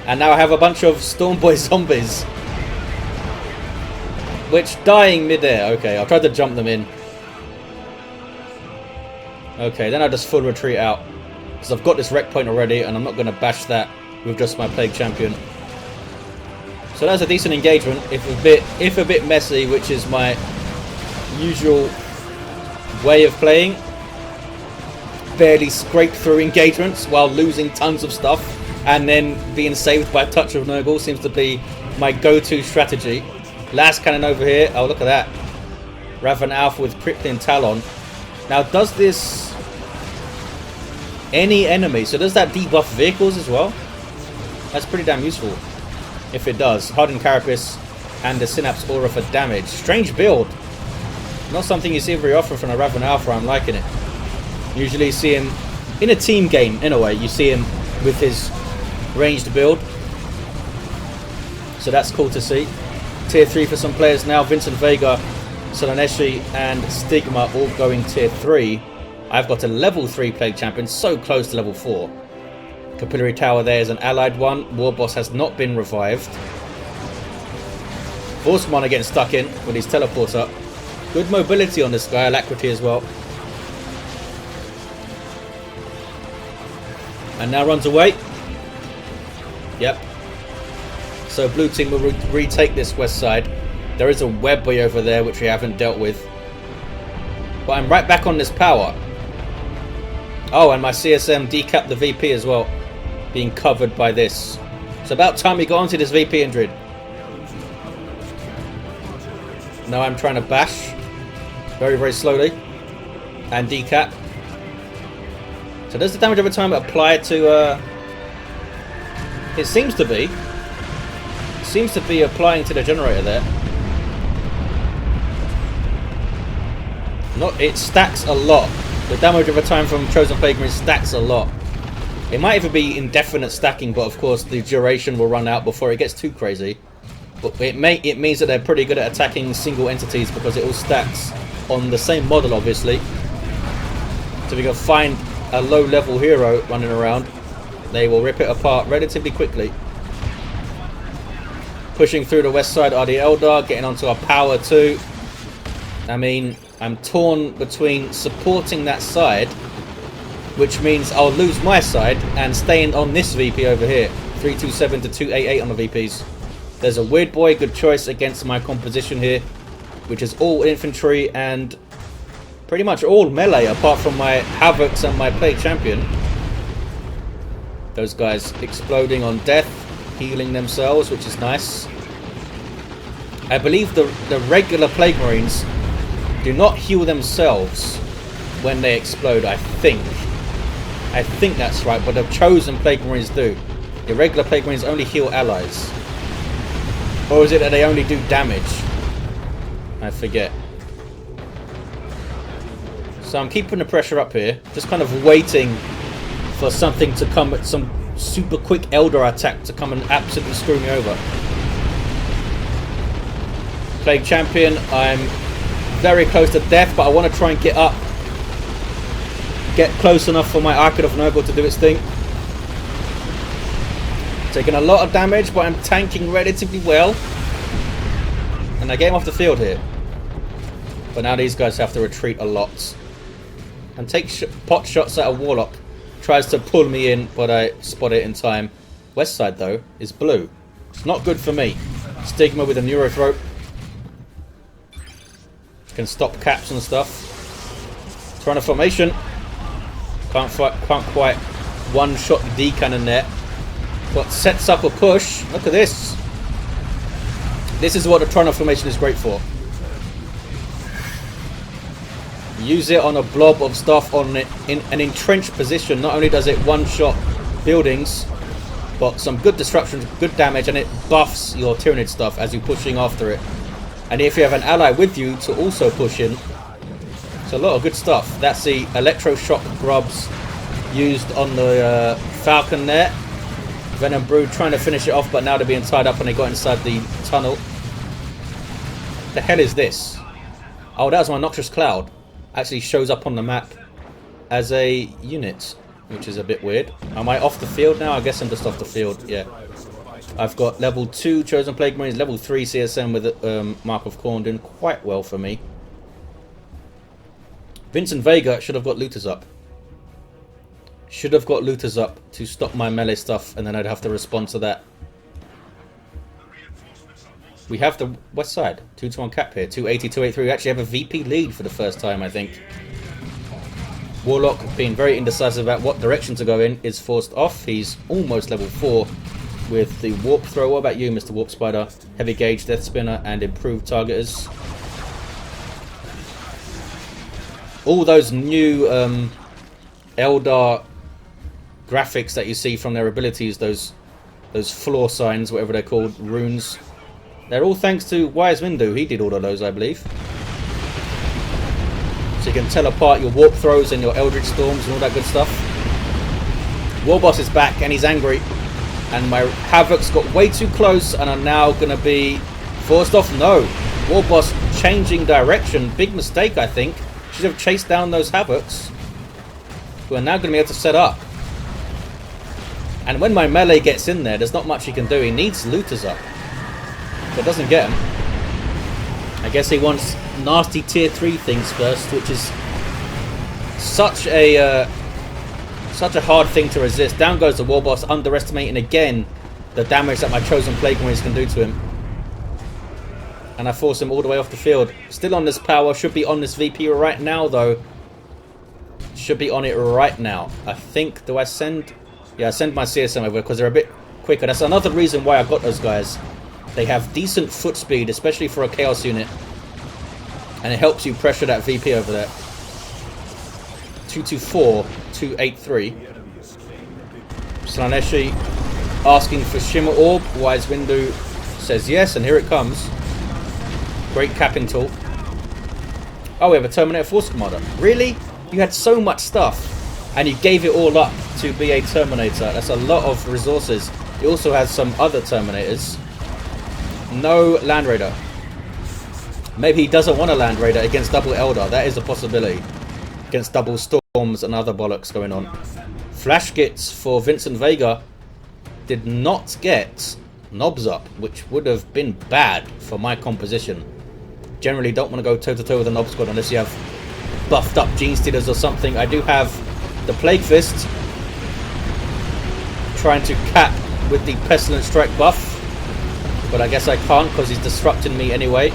And now I have a bunch of Stormboy zombies. Which dying mid-air. Okay, I'll try to jump them in. Okay, then I'll just full retreat out. Because I've got this wreck point already, and I'm not going to bash that with just my Plague Champion. So that's a decent engagement, if a bit messy, which is my usual way of playing. Barely scraped through engagements while losing tons of stuff, and then being saved by Touch of Nurgle seems to be my go-to strategy. Last cannon over here. Oh, look at that. Raven Alpha with Crippling Talon. Now, does this any enemy? So does that debuff vehicles as well? That's pretty damn useful. If it does. Hardened Carapace and the Synapse Aura for damage. Strange build. Not something you see very often from a Raven Alpha. I'm liking it. Usually you see him in a team game, in a way. You see him with his ranged build. So that's cool to see. Tier 3 for some players now. Vincent Vega, Solaneshi and Stigma all going tier 3. I've got a level 3 Plague Champion, so close to level 4. Capillary Tower there is an allied one. Warboss has not been revived. Horseman getting stuck in with his teleport up. Good mobility on this guy, alacrity as well. And now runs away. Yep. So blue team will retake this west side. There is a webway over there which we haven't dealt with. But I'm right back on this power. Oh, and my CSM decapped the VP as well. Being covered by this. It's about time we got onto this VP, Indrid. Now I'm trying to bash. Very, very slowly. And decap. So does the damage over time apply to... It seems to be. It seems to be applying to the generator there. It stacks a lot. The damage over time from Chosen Plague Marine stacks a lot. It might even be indefinite stacking, but of course the duration will run out before it gets too crazy. But it means that they're pretty good at attacking single entities because it all stacks on the same model, obviously. So we can find a low-level hero running around. They will rip it apart relatively quickly. Pushing through the west side are the Eldar, getting onto our power too. I mean, I'm torn between supporting that side, which means I'll lose my side, and staying on this VP over here. 327 to 288 on the VPs. There's a Weird Boy, good choice against my composition here, which is all infantry and pretty much all melee, apart from my Havocs and my Plague Champion. Those guys exploding on death, healing themselves, which is nice. I believe the regular Plague Marines do not heal themselves when they explode, I think. I think that's right, but the Chosen Plague Marines do. The regular Plague Marines only heal allies. Or is it that they only do damage? I forget. So I'm keeping the pressure up here, just kind of waiting for something to come, some super quick Eldar attack to come and absolutely screw me over. Plague Champion, I'm very close to death, but I want to try and get up. Get close enough for my Archid of Nurgle to do its thing. Taking a lot of damage, but I'm tanking relatively well. And I get him off the field here. But now these guys have to retreat a lot. And take pot shots at a Warlock. Tries to pull me in, but I spot it in time. West side, though, is blue. It's not good for me. Stigma with a Neuro Throat. Can stop caps and stuff. Trying to formation. Can't quite one-shot the D-cannon there. But sets up a push. Look at this. This is what the Tron formation is great for. Use it on a blob of stuff on it in an entrenched position. Not only does it one-shot buildings, but some good disruptions, good damage, and it buffs your Tyranid stuff as you're pushing after it. And if you have an ally with you to also push in, it's a lot of good stuff. That's the electroshock grubs used on the Falcon there. Venom Brood trying to finish it off, but now they're being tied up and they got inside the tunnel. The hell is this? Oh, that was my Noxious Cloud. Actually shows up on the map as a unit, which is a bit weird. Am I off the field now? I guess I'm just off the field, yeah. I've got level 2 Chosen Plague Marines, level 3 CSM with Mark of Khorne doing quite well for me. Vincent Vega should have got looters up. Should have got looters up to stop my melee stuff, and then I'd have to respond to that. We have the west side. 2-1 cap here. 280, 283. We actually have a VP lead for the first time, I think. Warlock, being very indecisive about what direction to go in, is forced off. He's almost level 4 with the Warp Throw. What about you, Mr. Warp Spider? Heavy Gauge, Death Spinner, and Improved Targeters. All those new Eldar graphics that you see from their abilities, those floor signs, whatever they're called, runes. They're all thanks to Wise Windu. He did all of those, I believe. So you can tell apart your Warp Throws and your Eldritch Storms and all that good stuff. Warboss is back and he's angry. And my Havocs got way too close and are now going to be forced off. No. Warboss changing direction. Big mistake, I think. Should have chased down those Havocs. Who are now going to be able to set up. And when my melee gets in there, there's not much he can do. He needs looters up. But doesn't get him. I guess he wants nasty tier 3 things first, which is such a hard thing to resist. Down goes the Warboss, underestimating again the damage that my Chosen Plague Marines can do to him. And I force him all the way off the field. Still on this power, should be on this VP right now though. Should be on it right now. I think, do I send... Yeah, I send my CSM over because they're a bit quicker. That's another reason why I got those guys. They have decent foot speed, especially for a Chaos unit. And it helps you pressure that VP over there. 224, 283. Slaneshi asking for Shimmer Orb. Wise Windu says yes, and here it comes. Great capping tool. Oh, we have a Terminator Force Commander. Really? You had so much stuff, and you gave it all up to be a Terminator. That's a lot of resources. He also has some other Terminators. No Land Raider. Maybe he doesn't want a Land Raider against double Eldar. That is a possibility. Against double Storms and other bollocks going on. Flash Gits for Vincent Vega did not get knobs up, which would have been bad for my composition. Generally don't want to go toe-to-toe with a knob squad unless you have buffed up Gene Stealers or something. I do have the Plague Fist trying to cap with the Pestilent Strike buff. But I guess I can't because he's disrupting me anyway.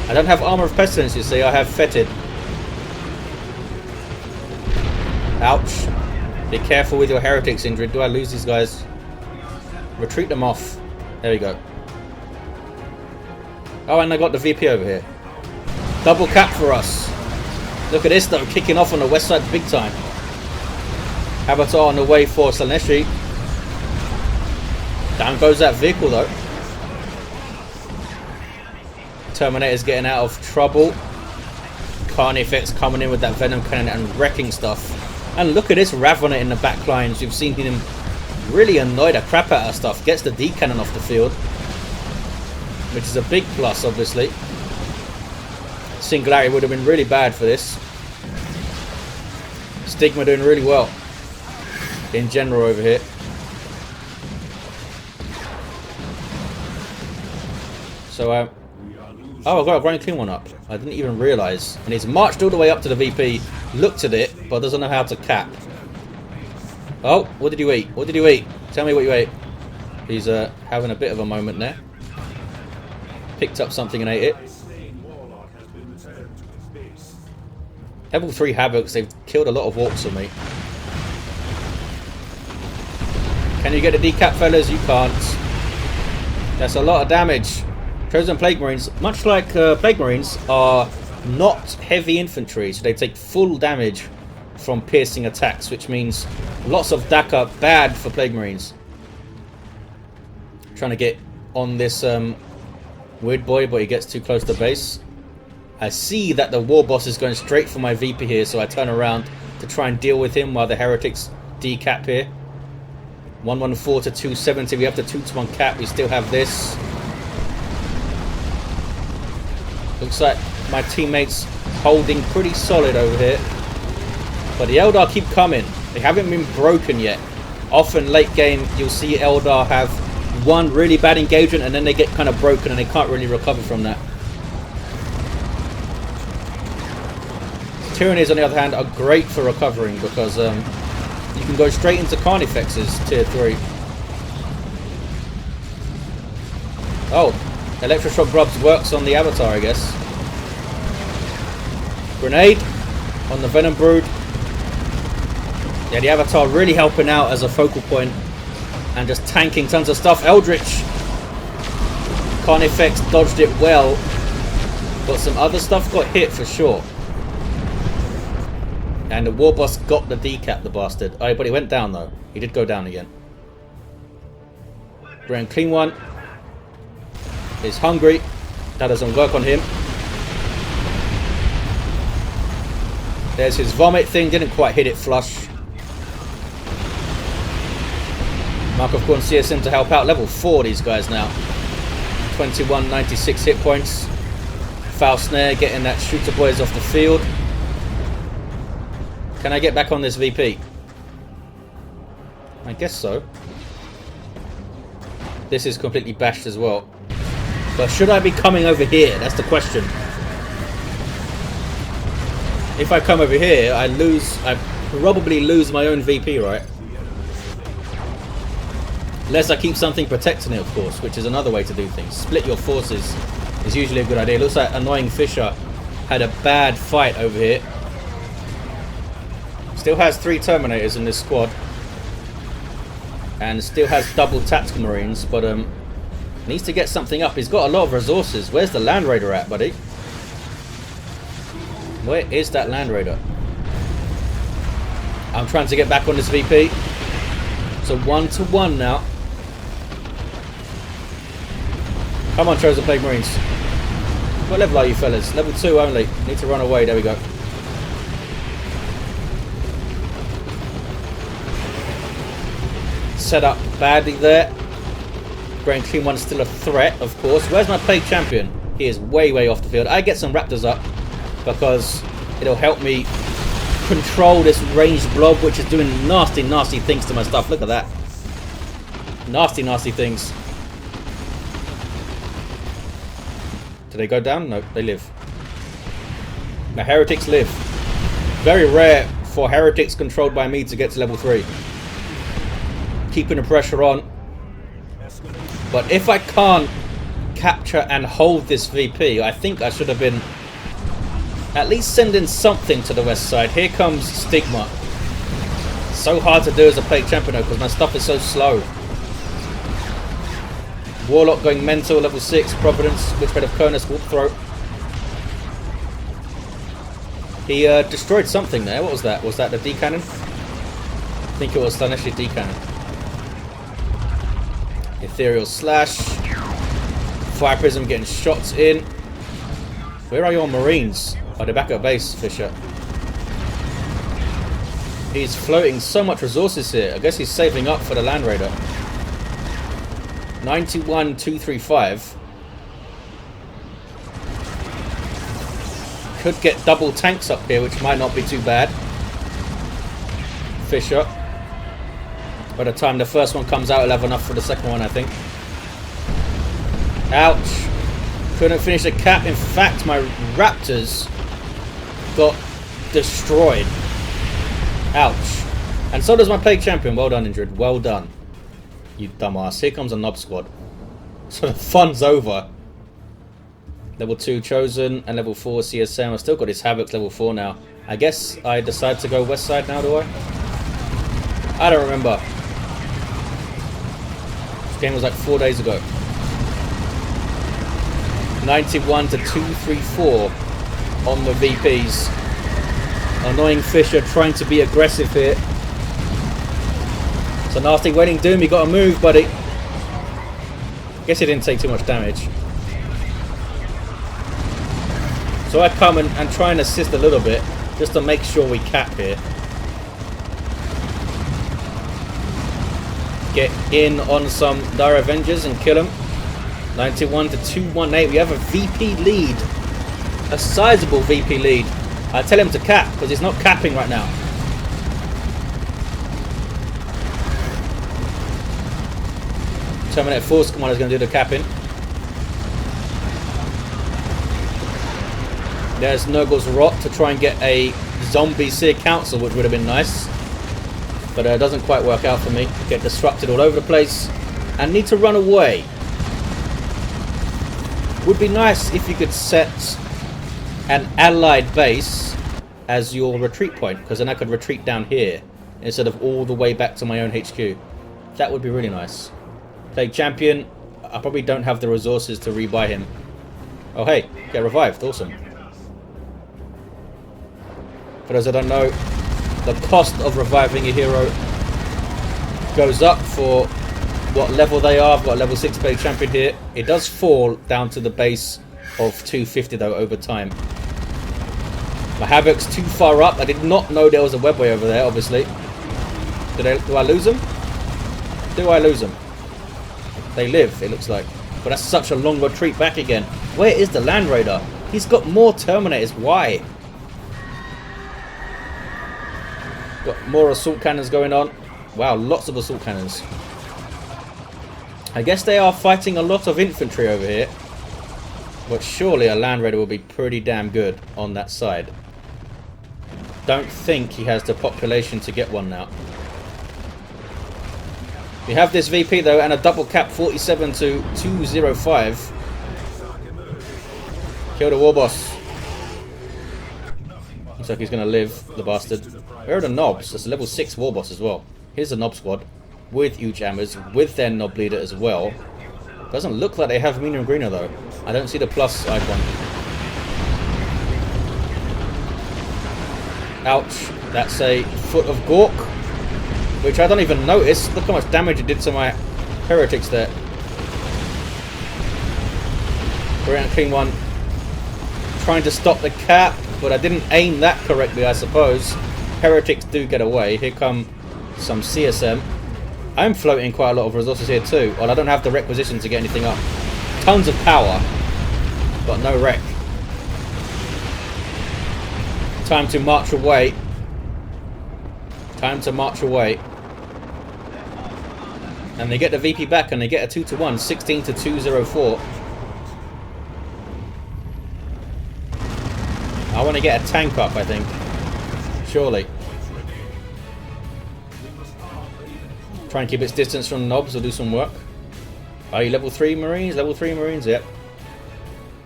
I don't have Armor of Pestilence, you see. I have Fetid. Ouch. Be careful with your Heretics, Indrid. Do I lose these guys? Retreat them off. There we go. Oh, and I got the VP over here. Double cap for us. Look at this, though. Kicking off on the west side big time. Avatar on the way for Slaneshi. Down goes that vehicle, though. Terminator's getting out of trouble. Carnifex coming in with that Venom Cannon and wrecking stuff. And look at this Ravener in the back lines. You've seen him really annoy the crap out of stuff. Gets the D cannon off the field, which is a big plus, obviously. Singularity would have been really bad for this. Stigma doing really well in general over here. So, oh, I've got a Grand Clean one up. I didn't even realise. And he's marched all the way up to the VP, looked at it, but doesn't know how to cap. Oh, what did you eat? What did you eat? Tell me what you ate. He's having a bit of a moment there. Picked up something and ate it. Level 3 Havocs, they've killed a lot of orcs for me. Can you get a decap, fellas? You can't. That's a lot of damage. Chosen Plague Marines, much like Plague Marines, are not heavy infantry, so they take full damage from piercing attacks, which means lots of DACA, bad for Plague Marines. Trying to get on this weird boy, but he gets too close to base. I see that the war boss is going straight for my VP here, so I turn around to try and deal with him while the heretics decap here. 114 to 270, we have the 2-to-1 cap, we still have this. Looks like my teammates holding pretty solid over here. But the Eldar keep coming. They haven't been broken yet. Often late game, you'll see Eldar have one really bad engagement and then they get kind of broken and they can't really recover from that. Tyrannies, on the other hand, are great for recovering because you can go straight into Carnifexes, tier 3. Oh, Electroshock Grubs works on the Avatar, I guess. Grenade on the Venom Brood. Yeah, the Avatar really helping out as a focal point and just tanking tons of stuff. Eldritch Carnifex dodged it well, but some other stuff got hit for sure. And the war boss got the decap, the bastard. Oh, but he went down though. He did go down again. Grand Clean one is hungry. That doesn't work on him. There's his vomit thing. Didn't quite hit it flush. Mark of Corn CSM to help out. Level 4 these guys now. 2196 hit points. Foul Snare getting that shooter boys off the field. Can I get back on this VP? I guess so. This is completely bashed as well. But should I be coming over here? That's the question. If I come over here, I probably lose my own VP, right? Unless I keep something protecting it, of course, which is another way to do things. Split your forces is usually a good idea. It looks like Annoying Fisher had a bad fight over here. Still has 3 Terminators in this squad. And still has double Tactical Marines, but needs to get something up. He's got a lot of resources. Where's the Land Raider at, buddy? Where is that Land Raider? I'm trying to get back on this VP. It's a 1-to-1 now. Come on, Chosen Plague Marines. What level are you fellas? Level 2 only. Need to run away. There we go. Set up badly there. Grand Clean one is still a threat, of course. Where's my Plague Champion? He is way, way off the field. I get some Raptors up because it'll help me control this ranged blob, which is doing nasty, nasty things to my stuff. Look at that. Nasty, nasty things. Do they go down? No, they live. The heretics live. Very rare for heretics controlled by me to get to level 3. Keeping the pressure on. But if I can't capture and hold this VP, I think I should have been at least sending something to the west side. Here comes Stigma. So hard to do as a Plague Champion because my stuff is so slow. Warlock going mental, level 6, Providence, Witchblade of Kernus, Warp Throat. He destroyed something there. What was that? Was that the D-Cannon? I think it was Stanishy D-Cannon. Ethereal Slash. Fire Prism getting shots in. Where are your Marines? Oh, they're back at base, Fisher. He's floating so much resources here. I guess he's saving up for the Land Raider. 91,235. Could get double tanks up here, which might not be too bad. Fisher. By the time the first one comes out, he'll have enough for the second one, I think. Ouch. Couldn't finish the cap. In fact, my Raptors got destroyed. Ouch. And so does my Plague Champion. Well done, Indrid. Well done. You dumbass. Here comes a Nob Squad. So the fun's over. Level 2 Chosen and level 4 CSM. I've still got his Havoc level 4 now. I guess I decide to go west side now, do I? I don't remember. This game was like 4 days ago. 91 to 234 on the VPs. Annoying Fisher trying to be aggressive here. It's a nasty Wedding Doom. He got a move, buddy. Guess he didn't take too much damage. So I come and try and assist a little bit, just to make sure we cap here. Get in on some Dire Avengers and kill them. 91 to 218. We have a VP lead. A sizable VP lead. I tell him to cap, because he's not capping right now. Terminator Force Commander is going to do the capping. There's Nurgle's Rot to try and get a zombie Seer Council, which would have been nice. But it doesn't quite work out for me. Get disrupted all over the place. And need to run away. Would be nice if you could set an allied base as your retreat point. Because then I could retreat down here instead of all the way back to my own HQ. That would be really nice. Plague Champion. I probably don't have the resources to rebuy him. Oh hey, get revived. Awesome. For those that don't know, the cost of reviving a hero goes up for what level they are. I've got a level 6 Plague Champion here. It does fall down to the base of 250 though over time. My Havoc's too far up. I did not know there was a webway over there, obviously. Do I lose them? Do I lose them? They live, it looks like. But that's such a long retreat back again. Where is the Land Raider? He's got more Terminators. Why? Got more assault cannons going on. Wow, lots of assault cannons. I guess they are fighting a lot of infantry over here. But surely a Land Raider will be pretty damn good on that side. Don't think he has the population to get one now. We have this VP though, and a double cap 47 to 205. Kill the war boss. Looks like he's going to live, the bastard. Where are the knobs? That's a level 6 war boss as well. Here's the Nob Squad with huge hammers, with their Nob leader as well. Doesn't look like they have Meaner and Greener though. I don't see the plus icon. Ouch. That's a Foot of Gork, which I don't even notice. Look how much damage it did to my heretics there. Brilliant clean one. Trying to stop the cap, but I didn't aim that correctly, I suppose. Heretics do get away. Here come some CSM. I'm floating quite a lot of resources here too. Well, I don't have the requisition to get anything up. Tons of power, but no wreck. Time to march away. Time to march away. And they get the VP back and they get a 2-1, 16 to 204. I want to get a tank up, I think. Surely. Try and keep its distance from knobs or do some work. Are you level 3 Marines? Level 3 Marines, yep.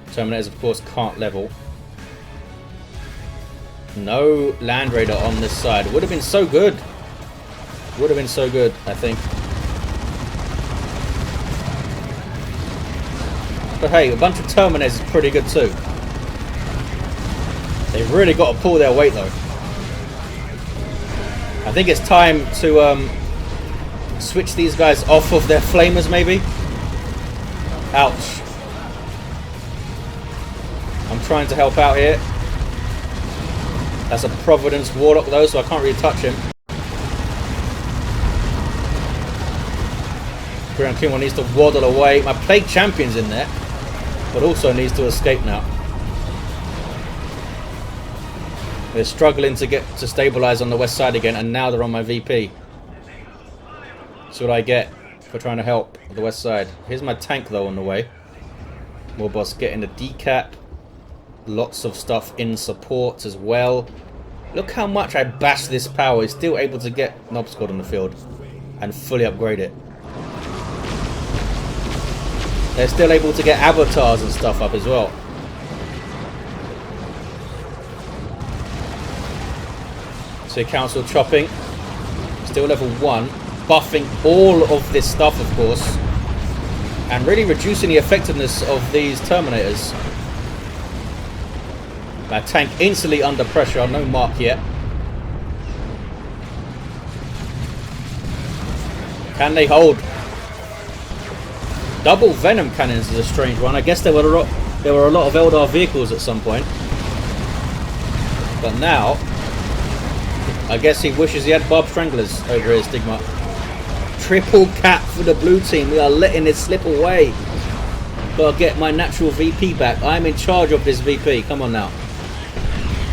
Terminators, of course, can't level. No Land Raider on this side. Would have been so good. Would have been so good, I think. But hey, a bunch of Terminators is pretty good too. They've really got to pull their weight though. I think it's time to switch these guys off of their flamers maybe. Ouch. I'm trying to help out here. That's a Providence Warlock though, so I can't really touch him. Grand King one needs to waddle away. My Plague Champion's in there, but also needs to escape now. They're struggling to get to stabilize on the west side again, and now they're on my VP. That's what I get for trying to help the west side. Here's my tank though on the way. More boss getting the decap. Lots of stuff in support as well. Look how much I bash this power. He's still able to get Knob Squad on the field and fully upgrade it. They're still able to get avatars and stuff up as well. So Council chopping. Still level 1. Buffing all of this stuff, of course. And really reducing the effectiveness of these Terminators. My tank instantly under pressure. No mark yet. Can they hold? Double Venom Cannons is a strange one. I guess there were a lot of Eldar vehicles at some point. But now, I guess he wishes he had Barb Stranglers over here, Stigma. Triple cap for the blue team. We are letting it slip away. Gotta get my natural VP back. I'm in charge of this VP. Come on now.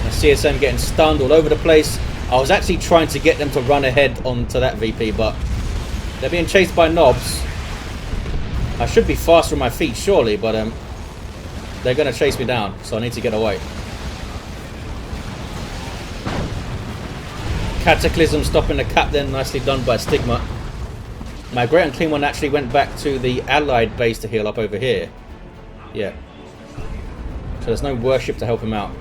CSM getting stunned all over the place. I was actually trying to get them to run ahead onto that VP, but they're being chased by knobs. I should be faster on my feet, surely, but they're going to chase me down, so I need to get away. Cataclysm stopping the cap then, nicely done by Stigma. My Great and Clean One actually went back to the allied base to heal up over here. Yeah. So there's no worship to help him out.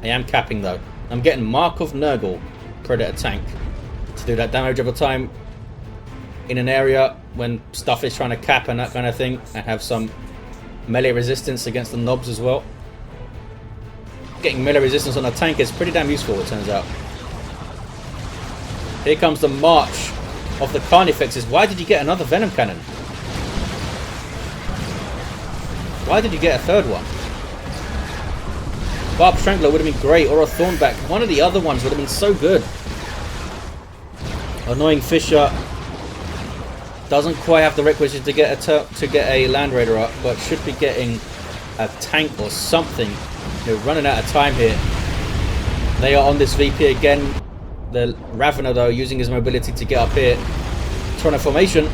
I am capping though. I'm getting Mark of Nurgle, Predator tank, to do that damage over time in an area when stuff is trying to cap and that kind of thing, and have some melee resistance against the knobs as well. Getting melee resistance on a tank is pretty damn useful, it turns out. Here comes the march of the Carnifexes. Why did you get another Venom Cannon? Why did you get a third one? Barb Strangler would have been great, or a Thornback. One of the other ones would have been so good. Annoying Fisher doesn't quite have the requisite to get a Land Raider up, but should be getting a tank or something. They're running out of time here. They are on this VP again. The Ravener though using his mobility to get up here. Trying to formation.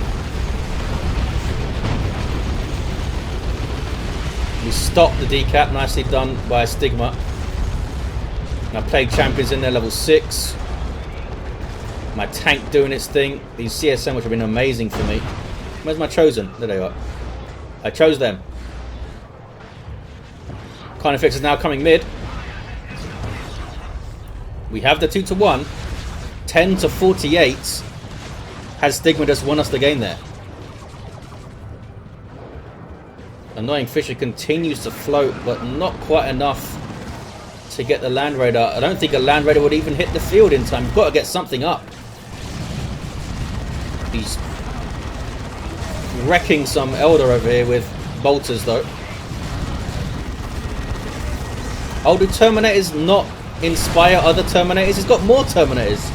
We stopped the decap, nicely done by Stigma. My Plague Champion's in there, level 6. My tank doing its thing. These CSM, which have been amazing for me. Where's my Chosen? There they are. I chose them. Carnifex is now coming mid. We have the 2-to-1. 10 to 48. Has Stigma just won us the game there? Annoying Fisher continues to float, but not quite enough to get the Land Raider. I don't think a Land Raider would even hit the field in time. We've got to get something up. He's wrecking some Eldar over here with bolters, though. Oh, do Terminators not inspire other Terminators? He's got more Terminators.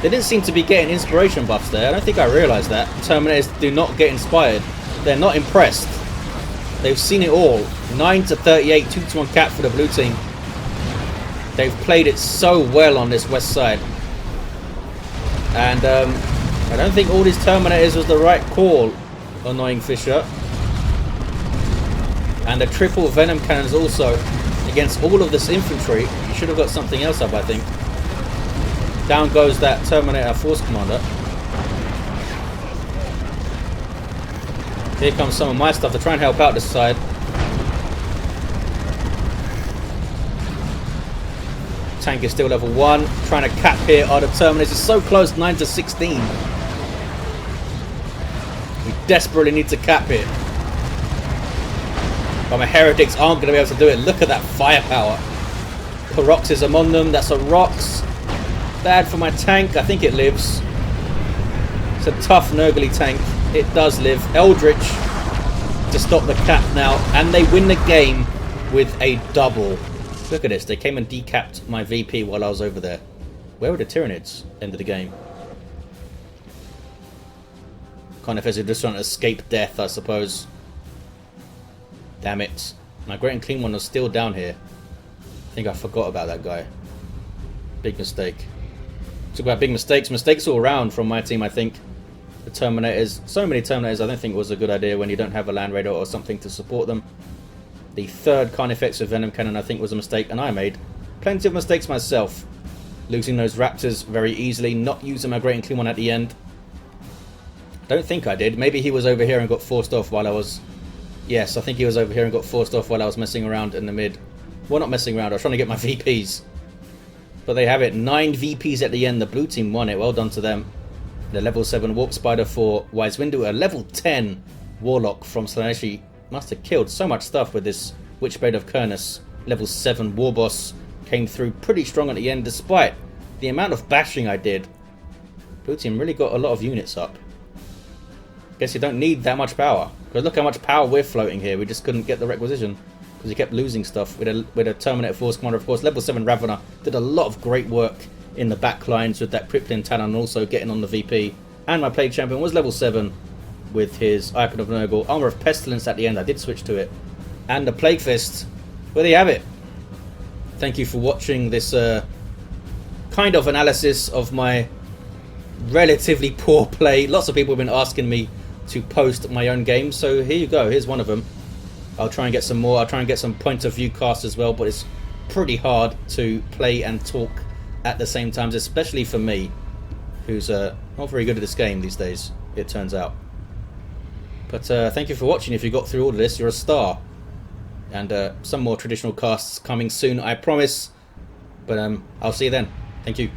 They didn't seem to be getting inspiration buffs there. I don't think I realised that. Terminators do not get inspired. They're not impressed. They've seen it all. 9 to 38, 2-to-1 cap for the blue team. They've played it so well on this west side. And I don't think all these Terminators was the right call, Annoying Fisher. And the triple Venom Cannons also. Against all of this infantry, you should have got something else up, I think. Down goes that Terminator Force Commander. Here comes some of my stuff to try and help out this side. Tank is still level 1. Trying to cap here are the Terminators. It's so close, 9 to 16. We desperately need to cap here. But my Heretics aren't going to be able to do it. Look at that firepower. Paroxysm on them. That's a Rox. Bad for my tank. I think it lives. It's a tough, Nurgly tank. It does live. Eldritch to stop the cap now. And they win the game with a double. Look at this. They came and decapped my VP while I was over there. Where were the Tyranids? End of the game. Kind of as if just trying to escape death, I suppose. Damn it. My Great and Clean One was still down here. I think I forgot about that guy. Big mistake. Talk about big mistakes. Mistakes all around from my team, I think. The Terminators, so many Terminators, I don't think it was a good idea when you don't have a Land Raider or something to support them. The third kind effects of Venom Cannon I think was a mistake, and I made plenty of mistakes myself. Losing those Raptors very easily, not using my Great and Clean one at the end. Don't think I did. Maybe he was over here and got forced off while I was... Yes, I think he was over here and got forced off while I was messing around in the mid. Well, not messing around, I was trying to get my VPs. But they have it, 9 VPs at the end. The blue team won it, well done to them. The level 7 Warp Spider for Wise Windu. A level 10 Warlock from Slaneshi. Must have killed so much stuff with this Witchblade of Kurnus. Level 7 War Boss came through pretty strong at the end despite the amount of bashing I did. Blue team really got a lot of units up. Guess you don't need that much power. Because look how much power we're floating here. We just couldn't get the requisition. Because he kept losing stuff with a Terminator Force Commander. Of course, level 7 Ravener did a lot of great work in the back lines with that Crippling Talon and also getting on the VP. And my Plague Champion was level 7 with his Icon of Nurgle. Armor of Pestilence at the end. I did switch to it. And the Plague Fist. Well, there you have it. Thank you for watching this kind of analysis of my relatively poor play. Lots of people have been asking me to post my own games, so here you go. Here's one of them. I'll try and get some more. I'll try and get some point of view casts as well, but it's pretty hard to play and talk at the same time, especially for me, who's not very good at this game these days, it turns out. But thank you for watching. If you got through all of this, you're a star. And some more traditional casts coming soon, I promise. But I'll see you then. Thank you.